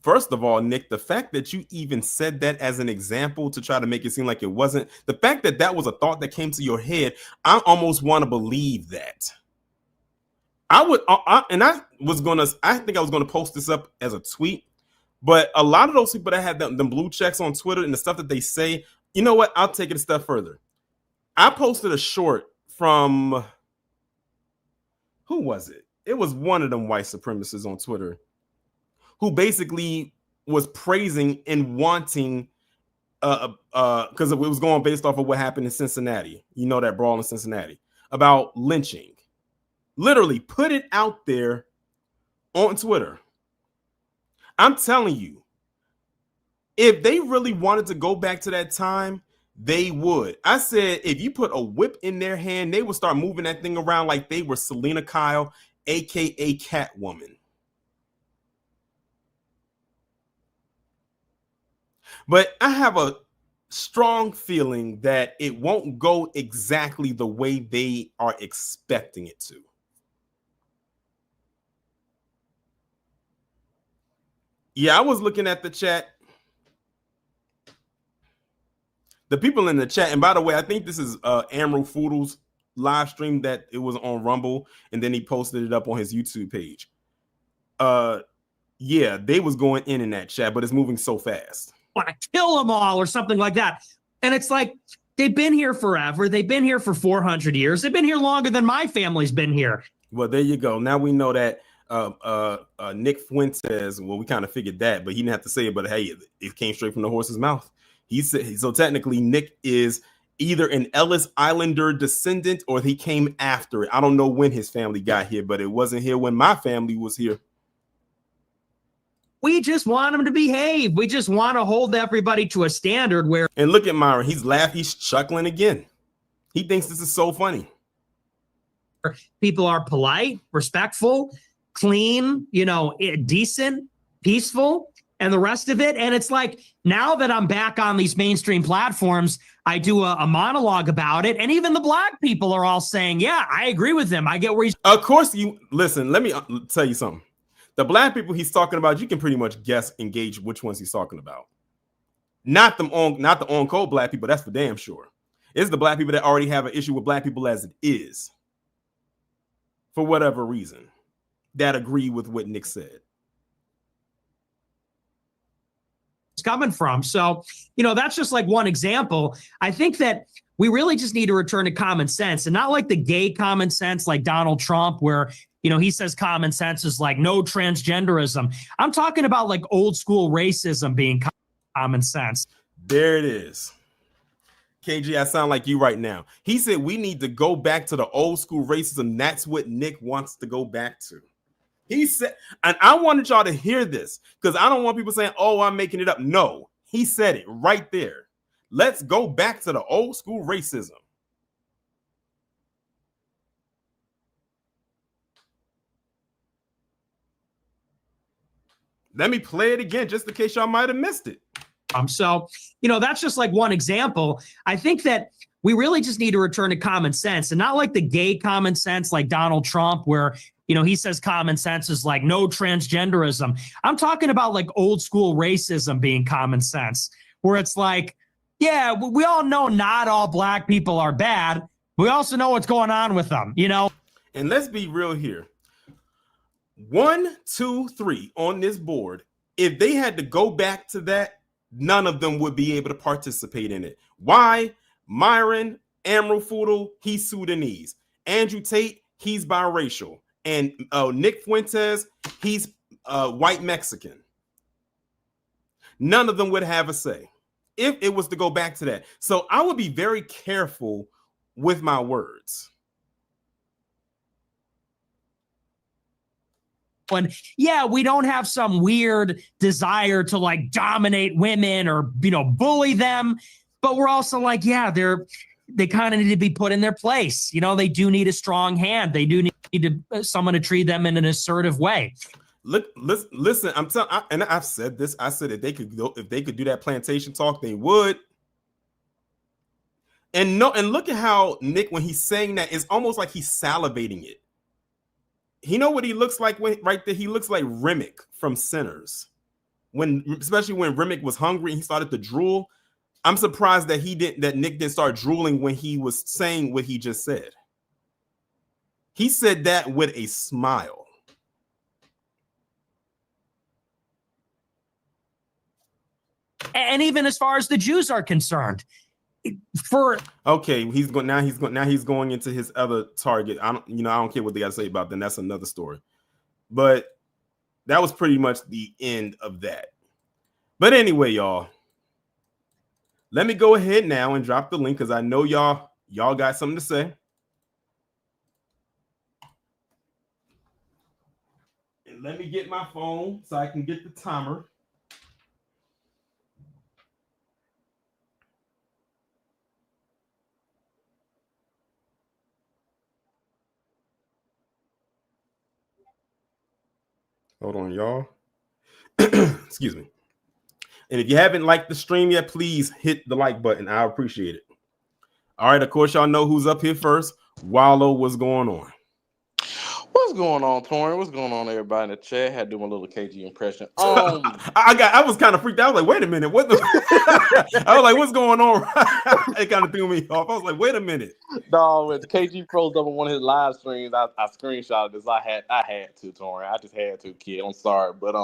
[SPEAKER 1] First of all, Nick, the fact that you even said that as an example to try to make it seem like it wasn't, the fact that that was a thought that came to your head, I almost want to believe that. I think I was going to post this up as a tweet, but a lot of those people that have them blue checks on Twitter and the stuff that they say, you know what? I'll take it a step further. I posted a short from, who was it? It was one of them white supremacists on Twitter who basically was praising and wanting, because it was going based off of what happened in Cincinnati. That brawl in Cincinnati about lynching. Literally put it out there on Twitter. I'm telling you, if they really wanted to go back to that time, they would. I said, if you put a whip in their hand, they would start moving that thing around like they were Selena Kyle, aka Catwoman. But I have a strong feeling that it won't go exactly the way they are expecting it to. Yeah, I was looking at the chat. The people in the chat, and by the way, I think this is Amro Foodle's live stream that it was on Rumble, and then he posted it up on his YouTube page. Yeah, they was going in that chat, but it's moving so fast.
[SPEAKER 2] Want to kill them all or something like that. And it's like, they've been here forever. They've been here for 400 years. They've been here longer than my family's been here.
[SPEAKER 1] Well, there you go. Now we know that Nick Fuentes, well, we kind of figured that, but he didn't have to say it, but hey, it came straight from the horse's mouth. He said, so technically Nick is either an Ellis Islander descendant or he came after it. I don't know when his family got here, but it wasn't here when my family was here.
[SPEAKER 2] We just want them to behave. We just want to hold everybody to a standard where.
[SPEAKER 1] And look at Myron. He's laughing. He's chuckling again. He thinks this is so funny.
[SPEAKER 2] People are polite, respectful, clean, decent, peaceful, and the rest of it. And it's like, now that I'm back on these mainstream platforms, I do a monologue about it. And even the black people are all saying, yeah, I agree with him. I get where he's.
[SPEAKER 1] Of course, you listen. Let me tell you something. The black people he's talking about, you can pretty much gauge which ones he's talking about. Not the on code black people. That's for damn sure. It's the black people that already have an issue with black people as it is, for whatever reason, that agree with what Nick said.
[SPEAKER 2] Coming from. So, that's just like one example. I think that we really just need to return to common sense, and not like the gay common sense like Donald Trump, where he says common sense is like no transgenderism. I'm talking about like old school racism being common sense.
[SPEAKER 1] There it is. KG, I sound like you right now. He said we need to go back to the old school racism. That's what Nick wants to go back to. He said, and I wanted y'all to hear this because I don't want people saying, oh, I'm making it up. No, he said it right there. Let's go back to the old school racism. Let me play it again just in case y'all might have missed it.
[SPEAKER 2] So, that's just like one example. I think that we really just need to return to common sense, and not like the gay common sense like Donald Trump, where he says common sense is like no transgenderism. I'm talking about like old school racism being common sense, where it's like, yeah, we all know not all black people are bad. We also know what's going on with them,
[SPEAKER 1] And let's be real here. 1, 2, 3 on this board. If they had to go back to that, none of them would be able to participate in it. Why? Myron Amrafudel, he's Sudanese. Andrew Tate, he's biracial. And Nick Fuentes, he's white Mexican. None of them would have a say if it was to go back to that. So I would be very careful with my words.
[SPEAKER 2] When, yeah, we don't have some weird desire to like dominate women or, bully them, but we're also like, yeah, they kind of need to be put in their place. They do need a strong hand. They do need someone to treat them in an assertive way.
[SPEAKER 1] Look, listen, I'm telling, and I've said this. I said if they could do that plantation talk, they would. And look at how Nick, when he's saying that, it's almost like he's salivating it. You know what he looks like right there? He looks like Remick from Sinners. Especially when Remick was hungry and he started to drool. I'm surprised that Nick didn't start drooling when he was saying what he just said. He said that with a smile.
[SPEAKER 2] And even as far as the Jews are concerned,
[SPEAKER 1] he's going into his other target. I don't care what they got to say about them. That's another story. But that was pretty much the end of that. But anyway, y'all, let me go ahead now and drop the link because I know y'all got something to say. And let me get my phone so I can get the timer. Hold on, y'all. Excuse me. And if you haven't liked the stream yet, please hit the like button. I appreciate it. All right, of course, y'all know who's up here first. Wallow, what's going on?
[SPEAKER 6] What's going on, Torrin? What's going on, everybody in the chat? Had to do my little KG impression.
[SPEAKER 1] I was kind of freaked out. I was like, wait a minute, what the? I was like, what's going on? It kind of threw me off. I was like, wait a minute.
[SPEAKER 6] No, when KG froze up on one of his live streams, I screenshotted this. I had to, Torrin. I just had to, kid. I'm sorry, but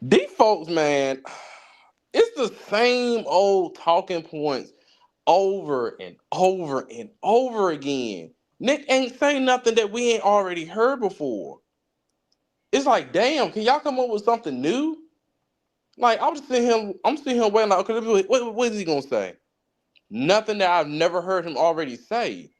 [SPEAKER 6] these folks, man, it's the same old talking points over and over and over again. Nick ain't saying nothing that we ain't already heard before. It's like, damn, can y'all come up with something new? Like, I'm sitting here waiting, like, okay, what is he gonna say? Nothing that I've never heard him already say.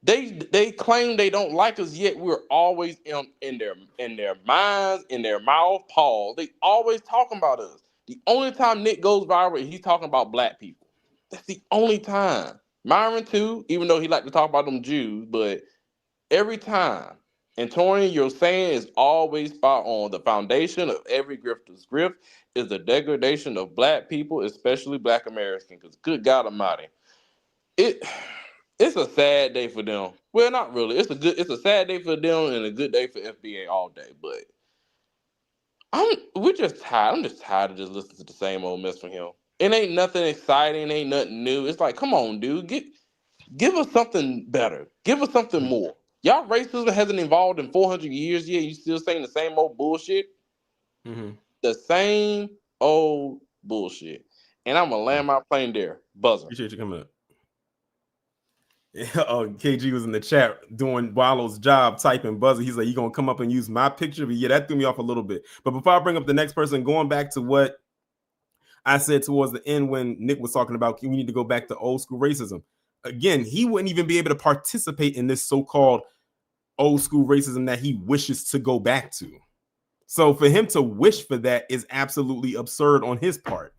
[SPEAKER 6] They claim they don't like us, yet we're always in their minds, in their mouth, Paul. They always talking about us. The only time Nick goes viral, he's talking about black people. That's the only time. Myron too, even though he like to talk about them Jews, but every time. And Torian, your saying is always spot on. The foundation of every grifter's grift is the degradation of black people, especially black Americans. Because good God Almighty, it it's a sad day for them. Well, not really. It's a sad day for them and a good day for FBA all day. But we're just tired. I'm just tired of just listening to the same old mess from him. It ain't nothing exciting. Ain't nothing new. It's like, come on, dude, give us something better. Give us something more. Y'all racism hasn't evolved in 400 years yet. You still saying the same old bullshit?
[SPEAKER 1] Mm-hmm.
[SPEAKER 6] The same old bullshit. And I'm gonna land my plane there. Buzzer.
[SPEAKER 1] Appreciate you coming up. Oh, KG was in the chat doing Wallow's job typing buzzer. He's like, you gonna come up and use my picture? But yeah, that threw me off a little bit. But before I bring up the next person, going back to what I said towards the end when Nick was talking about we need to go back to old school racism. Again, he wouldn't even be able to participate in this so-called old school racism that he wishes to go back to. So for him to wish for that is absolutely absurd on his part.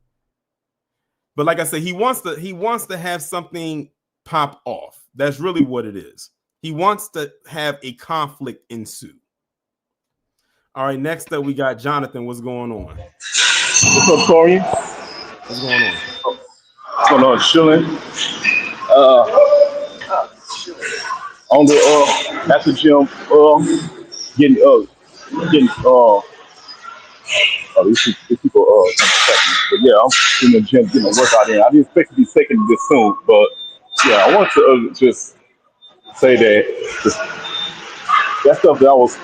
[SPEAKER 1] But like I said, he wants to have something pop off. That's really what it is. He wants to have a conflict ensue. All right, next up we got Jonathan. What's going on?
[SPEAKER 7] What's up, Torian?
[SPEAKER 1] What's going on?
[SPEAKER 7] What's going on, chilling? On the at the gym, getting these people but yeah, I'm in the gym getting a workout in. I didn't expect to be taking this soon, but yeah, I want to just say that that stuff that I was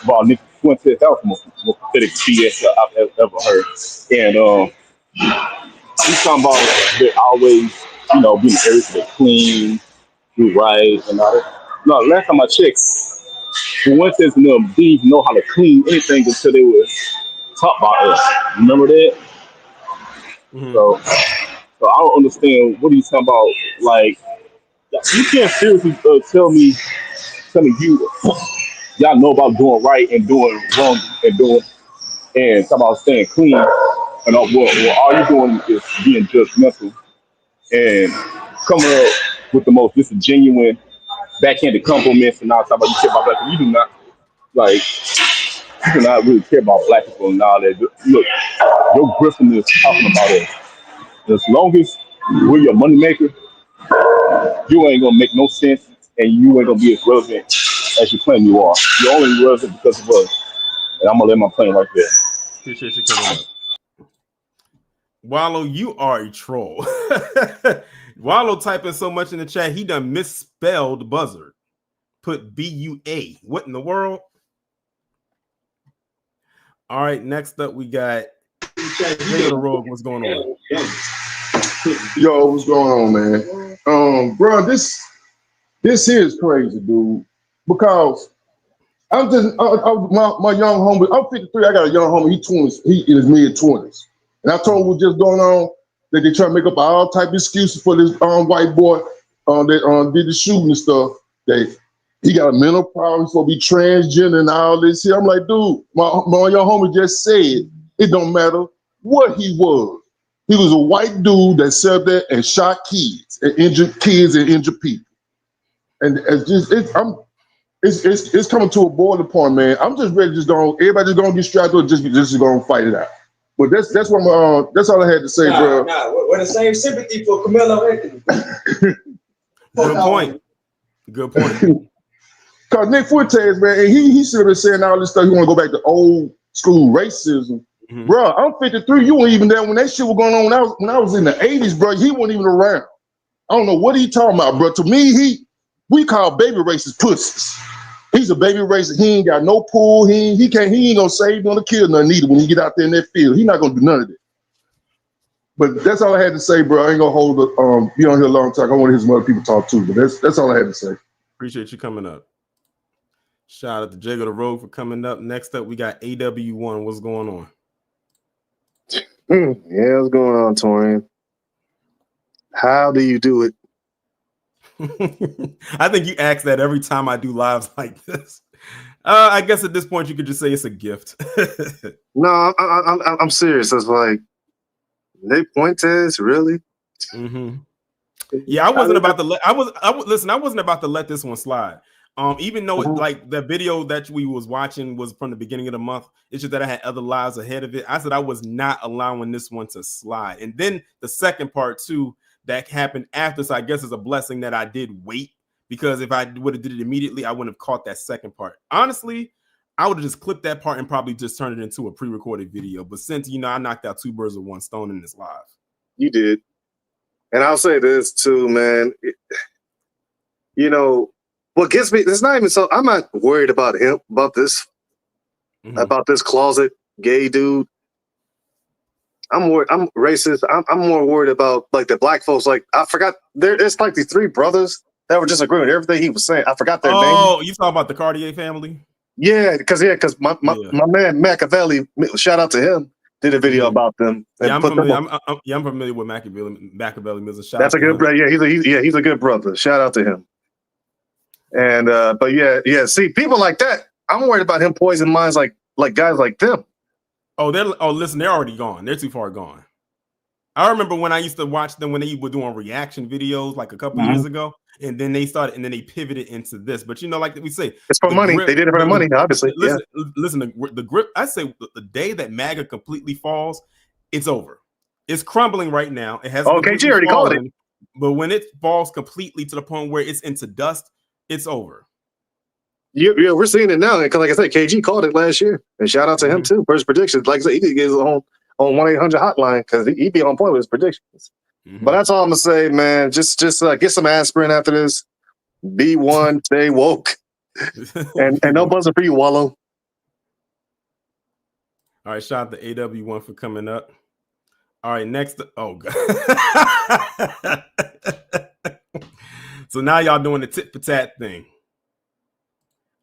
[SPEAKER 7] about Nick Fuentes, that was the most pathetic BS that I've ever heard. And he's talking about they always, being everything clean, do right, and all that. No, last time I checked, Fuentes and them didn't even know how to clean anything until they were taught by us. Remember that?
[SPEAKER 1] Mm-hmm.
[SPEAKER 7] So I don't understand what he's talking about. Like, you can't seriously tell me you y'all know about doing right and doing wrong and talk about staying clean. And all you're doing is being judgmental and coming up with the most disingenuous, backhanded compliments and all talk about you care about black people. You do not you do not really care about black people and all that. Look, your Griffin is talking about us. As long as we're your moneymaker, you ain't gonna make no sense and you ain't gonna be as relevant as you claim you are. You're only relevant because of us. And I'm gonna let my plane right there.
[SPEAKER 1] Appreciate you coming up. Wallow, you are a troll. Wallow typing so much in the chat, he done misspelled buzzard. Put B-U-A. What in the world? All right, next up we got the Rogue. What's going on?
[SPEAKER 8] Yo, what's going on, man? Bro, this here is crazy, dude. Because I'm just my young homie. I'm 53. I got a young homie. He in his mid-20s, and I told him what's just going on. That they try to make up all type of excuses for this white boy that did the shooting and stuff. That he got a mental problem, for be transgender and all this here. I'm like, dude, my young homie just said it don't matter what he was. He was a white dude that sat there and shot kids and injured people. And it's coming to a boiling point, man. I'm just ready to just go. Everybody just gonna get strapped up, just gonna fight it out. But that's what that's all I had to say, bro.
[SPEAKER 9] We're the same sympathy for Camelo Anthony.
[SPEAKER 1] Good point.
[SPEAKER 8] Cause Nick Fuentes, man, and he should have been saying all this stuff. You want to go back to old school racism, bro. I'm 53. You weren't even there when that shit was going on. When I was in the 80s, bro. He wasn't even around. I don't know what he talking about, bro. To me, we call baby racists pussies. He's a baby racist. He ain't got no pool. He ain't gonna save, gonna kill nothing either when he get out there in that field. He not gonna do none of that. But that's all I had to say, bro. I ain't gonna hold be on here a long time. I want to hear some other people talk too. But that's all I had to say. Appreciate
[SPEAKER 1] you coming up. Shout out to Jago the Rogue for coming up. Next up, we got AW1. What's going on?
[SPEAKER 10] Yeah, what's going on, Torian? How do you do it?
[SPEAKER 1] I think you ask that every time I do lives like this. I guess at this point you could just say it's a gift.
[SPEAKER 10] No, I'm serious. It's like Nick Fuentes, really?
[SPEAKER 1] Mm-hmm. Yeah, I wasn't about to let. Listen. I wasn't about to let this one slide. Even though like the video that we was watching was from the beginning of the month, it's just that I had other lives ahead of it. I said I was not allowing this one to slide. And then the second part too that happened after, so I guess it's a blessing that I did wait, because if I would have did it immediately, I wouldn't have caught that second part. Honestly, I would have just clipped that part and probably just turned it into a pre-recorded video. But since I knocked out two birds with one stone in this live.
[SPEAKER 10] You did. And I'll say this too, man. What gets me, it's not even so, I'm not worried about him, about this closet gay dude. I'm worried, I'm racist. I'm more worried about like the black folks. Like, I forgot, it's like the three brothers that were just agreeing with everything he was saying. I forgot their name.
[SPEAKER 1] Oh, you talking about the Cartier family?
[SPEAKER 10] Yeah, because my man Machiavelli, shout out to him, did a video about them.
[SPEAKER 1] Yeah, I'm familiar with Machiavelli.
[SPEAKER 10] That's a good brother. Yeah, he's a good brother. Shout out to him. And but yeah. See, people like that, I'm worried about him poisoning minds like guys like them.
[SPEAKER 1] Listen, they're already gone. They're too far gone. I remember when I used to watch them when they were doing reaction videos like a couple years ago, and then they pivoted into this. But like we say,
[SPEAKER 10] it's for money. They did it for the money, obviously.
[SPEAKER 1] Listen, the grip. I say the day that MAGA completely falls, it's over. It's crumbling right now. It has.
[SPEAKER 10] KG already called it.
[SPEAKER 1] But when it falls completely to the point where it's into dust, it's over.
[SPEAKER 10] Yeah, we're seeing it now. Because like I said, KG called it last year. And shout out to him too for his predictions. Like I said, he did get his own on 1-800 hotline because he'd be on point with his predictions. But that's all I'm gonna say, man. Just get some aspirin after this. Be one, stay woke. and no buzzer for you, Wallow.
[SPEAKER 1] All right, shout out to AW1 for coming up. All right, next. Oh God. So now y'all doing the tit for tat thing.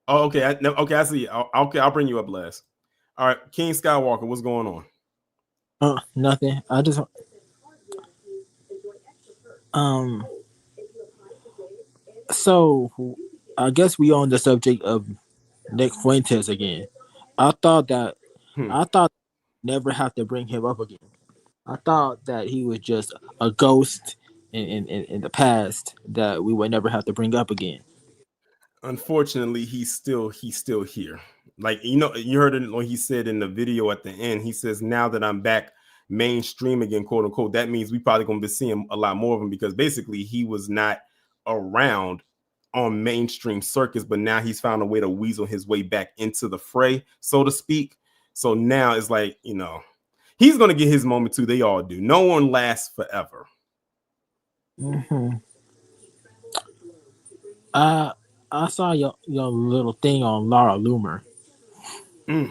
[SPEAKER 1] Oh, okay. I see. I'll bring you up last. All right, King Skywalker, what's going on?
[SPEAKER 11] Nothing. I just so I guess we on the subject of Nick Fuentes again. I thought never have to bring him up again. I thought that he was just a ghost in the past that we would never have to bring up again.
[SPEAKER 1] Unfortunately, he's still here. Like, you heard it when he said in the video at the end, he says, now that I'm back mainstream again, quote unquote, that means we probably going to be seeing a lot more of him, because basically he was not around on mainstream circus, but now he's found a way to weasel his way back into the fray, so to speak. So now it's like, he's going to get his moment too. They all do. No one lasts forever.
[SPEAKER 11] I saw your little thing on Laura Loomer and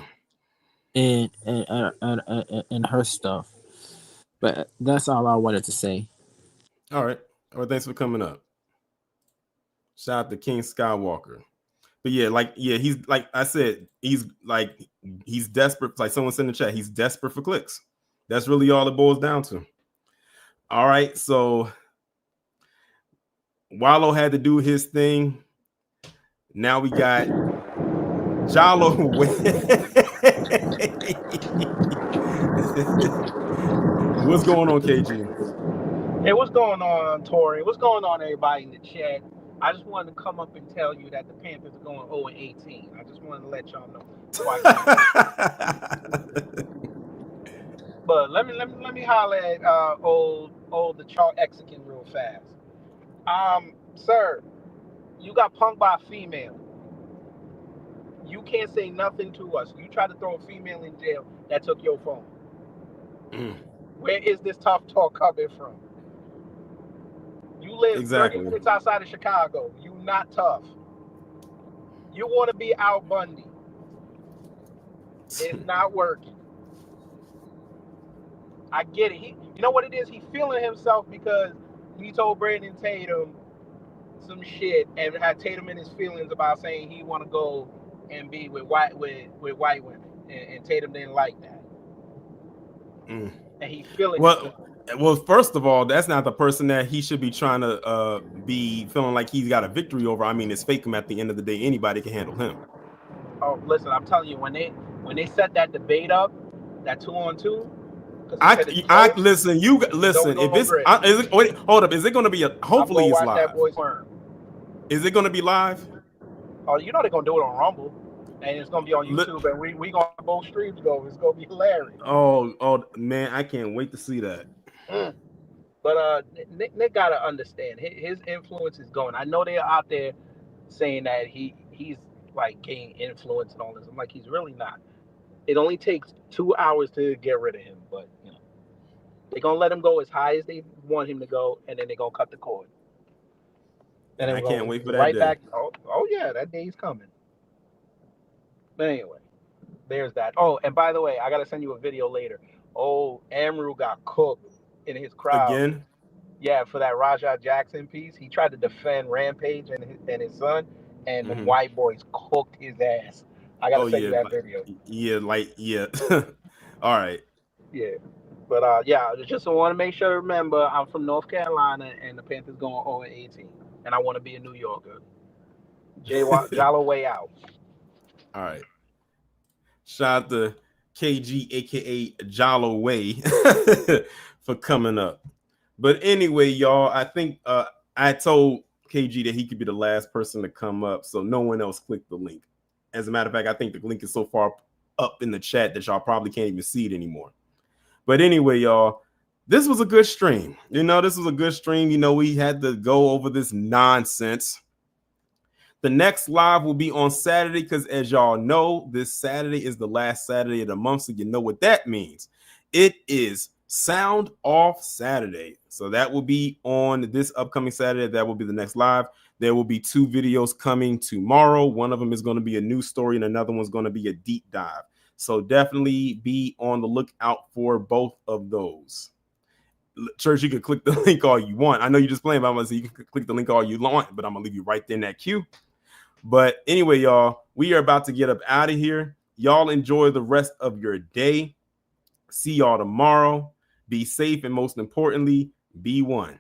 [SPEAKER 11] her stuff, but that's all I wanted to say.
[SPEAKER 1] All right. Thanks for coming up. Shout out to King Skywalker. But he's like I said, he's desperate. Like someone said in the chat, he's desperate for clicks. That's really all it boils down to. All right, so Wallow had to do his thing. Now we got Jalo. What's going on, KG?
[SPEAKER 12] Hey, what's going on, Tori? What's going on, everybody in the chat? I just wanted to come up and tell you that the Panthers are going 0-18. I just wanted to let y'all know. But let me holler at old the Charles Mexican real fast. Sir, you got punked by a female. You can't say nothing to us. You tried to throw a female in jail that took your phone. Where is this tough talk coming from? You live 30 minutes outside of Chicago. You not tough. You want to be Al Bundy. It's not working. I get it. You know what it is? He's feeling himself because he told Brandon Tatum some shit and had Tatum in his feelings about saying he want to go and be with white women, and Tatum didn't like that. And he feeling himself.
[SPEAKER 1] Well, first of all, that's not the person that he should be trying to be feeling like he's got a victory over. I mean, it's fake him. At the end of the day, anybody can handle him.
[SPEAKER 12] Oh, listen, I'm telling you, when they set that debate up, that 2-on-2, because he said it's
[SPEAKER 1] I
[SPEAKER 12] close,
[SPEAKER 1] listen. You listen.
[SPEAKER 12] don't
[SPEAKER 1] If
[SPEAKER 12] go
[SPEAKER 1] it's,
[SPEAKER 12] Grit.
[SPEAKER 1] is it, wait, hold up. Is it going to be a?
[SPEAKER 12] I'm
[SPEAKER 1] Hopefully,
[SPEAKER 12] gonna
[SPEAKER 1] it's
[SPEAKER 12] watch that
[SPEAKER 1] live.
[SPEAKER 12] boy squirm.
[SPEAKER 1] Is it going to be live?
[SPEAKER 12] Oh, you know they're gonna do it on Rumble, and it's gonna be on YouTube, and we gonna have both streams go. It's gonna be hilarious.
[SPEAKER 1] Oh man, I can't wait to see that.
[SPEAKER 12] But Nick gotta understand his influence is going. I know they're out there saying that he's like gaining influence and all this. I'm like, he's really not. It only takes 2 hours to get rid of him, but you know they're gonna let him go as high as they want him to go, and then they're gonna cut the cord. And then
[SPEAKER 1] I
[SPEAKER 12] we're
[SPEAKER 1] can't
[SPEAKER 12] going
[SPEAKER 1] wait for that
[SPEAKER 12] right
[SPEAKER 1] day.
[SPEAKER 12] back. Oh yeah, that day's coming. But anyway, there's that. Oh, and by the way, I gotta send you a video later. Oh, Amru got cooked in his crowd.
[SPEAKER 1] Again?
[SPEAKER 12] Yeah, for that Rajah Jackson piece, he tried to defend Rampage and his son, and the white boys cooked his ass. I gotta send you that video.
[SPEAKER 1] Yeah. All right.
[SPEAKER 12] Yeah, but yeah, I just want to make sure to remember I'm from North Carolina, and the Panthers going 0-18, and I want to be a New Yorker. Jalo way out.
[SPEAKER 1] All right. Shout out to KG, aka Jollo Way, for coming up. But anyway, y'all, I think I told KG that he could be the last person to come up, so no one else clicked the link. As a matter of fact, I think the link is so far up in the chat that y'all probably can't even see it anymore. But anyway, y'all, this was a good stream. This was a good stream. We had to go over this nonsense. The next live will be on Saturday because, as y'all know, this Saturday is the last Saturday of the month, so you know what that means. It is Sound Off Saturday. So that will be on this upcoming Saturday. That will be the next live. There will be 2 videos coming tomorrow. One of them is going to be a news story, and another one's going to be a deep dive. So definitely be on the lookout for both of those. Church, you can click the link all you want. I know you're just playing, but I'm going to say you can click the link all you want, but I'm going to leave you right there in that queue. But anyway, y'all, we are about to get up out of here. Y'all enjoy the rest of your day. See y'all tomorrow. Be safe, and most importantly, be one.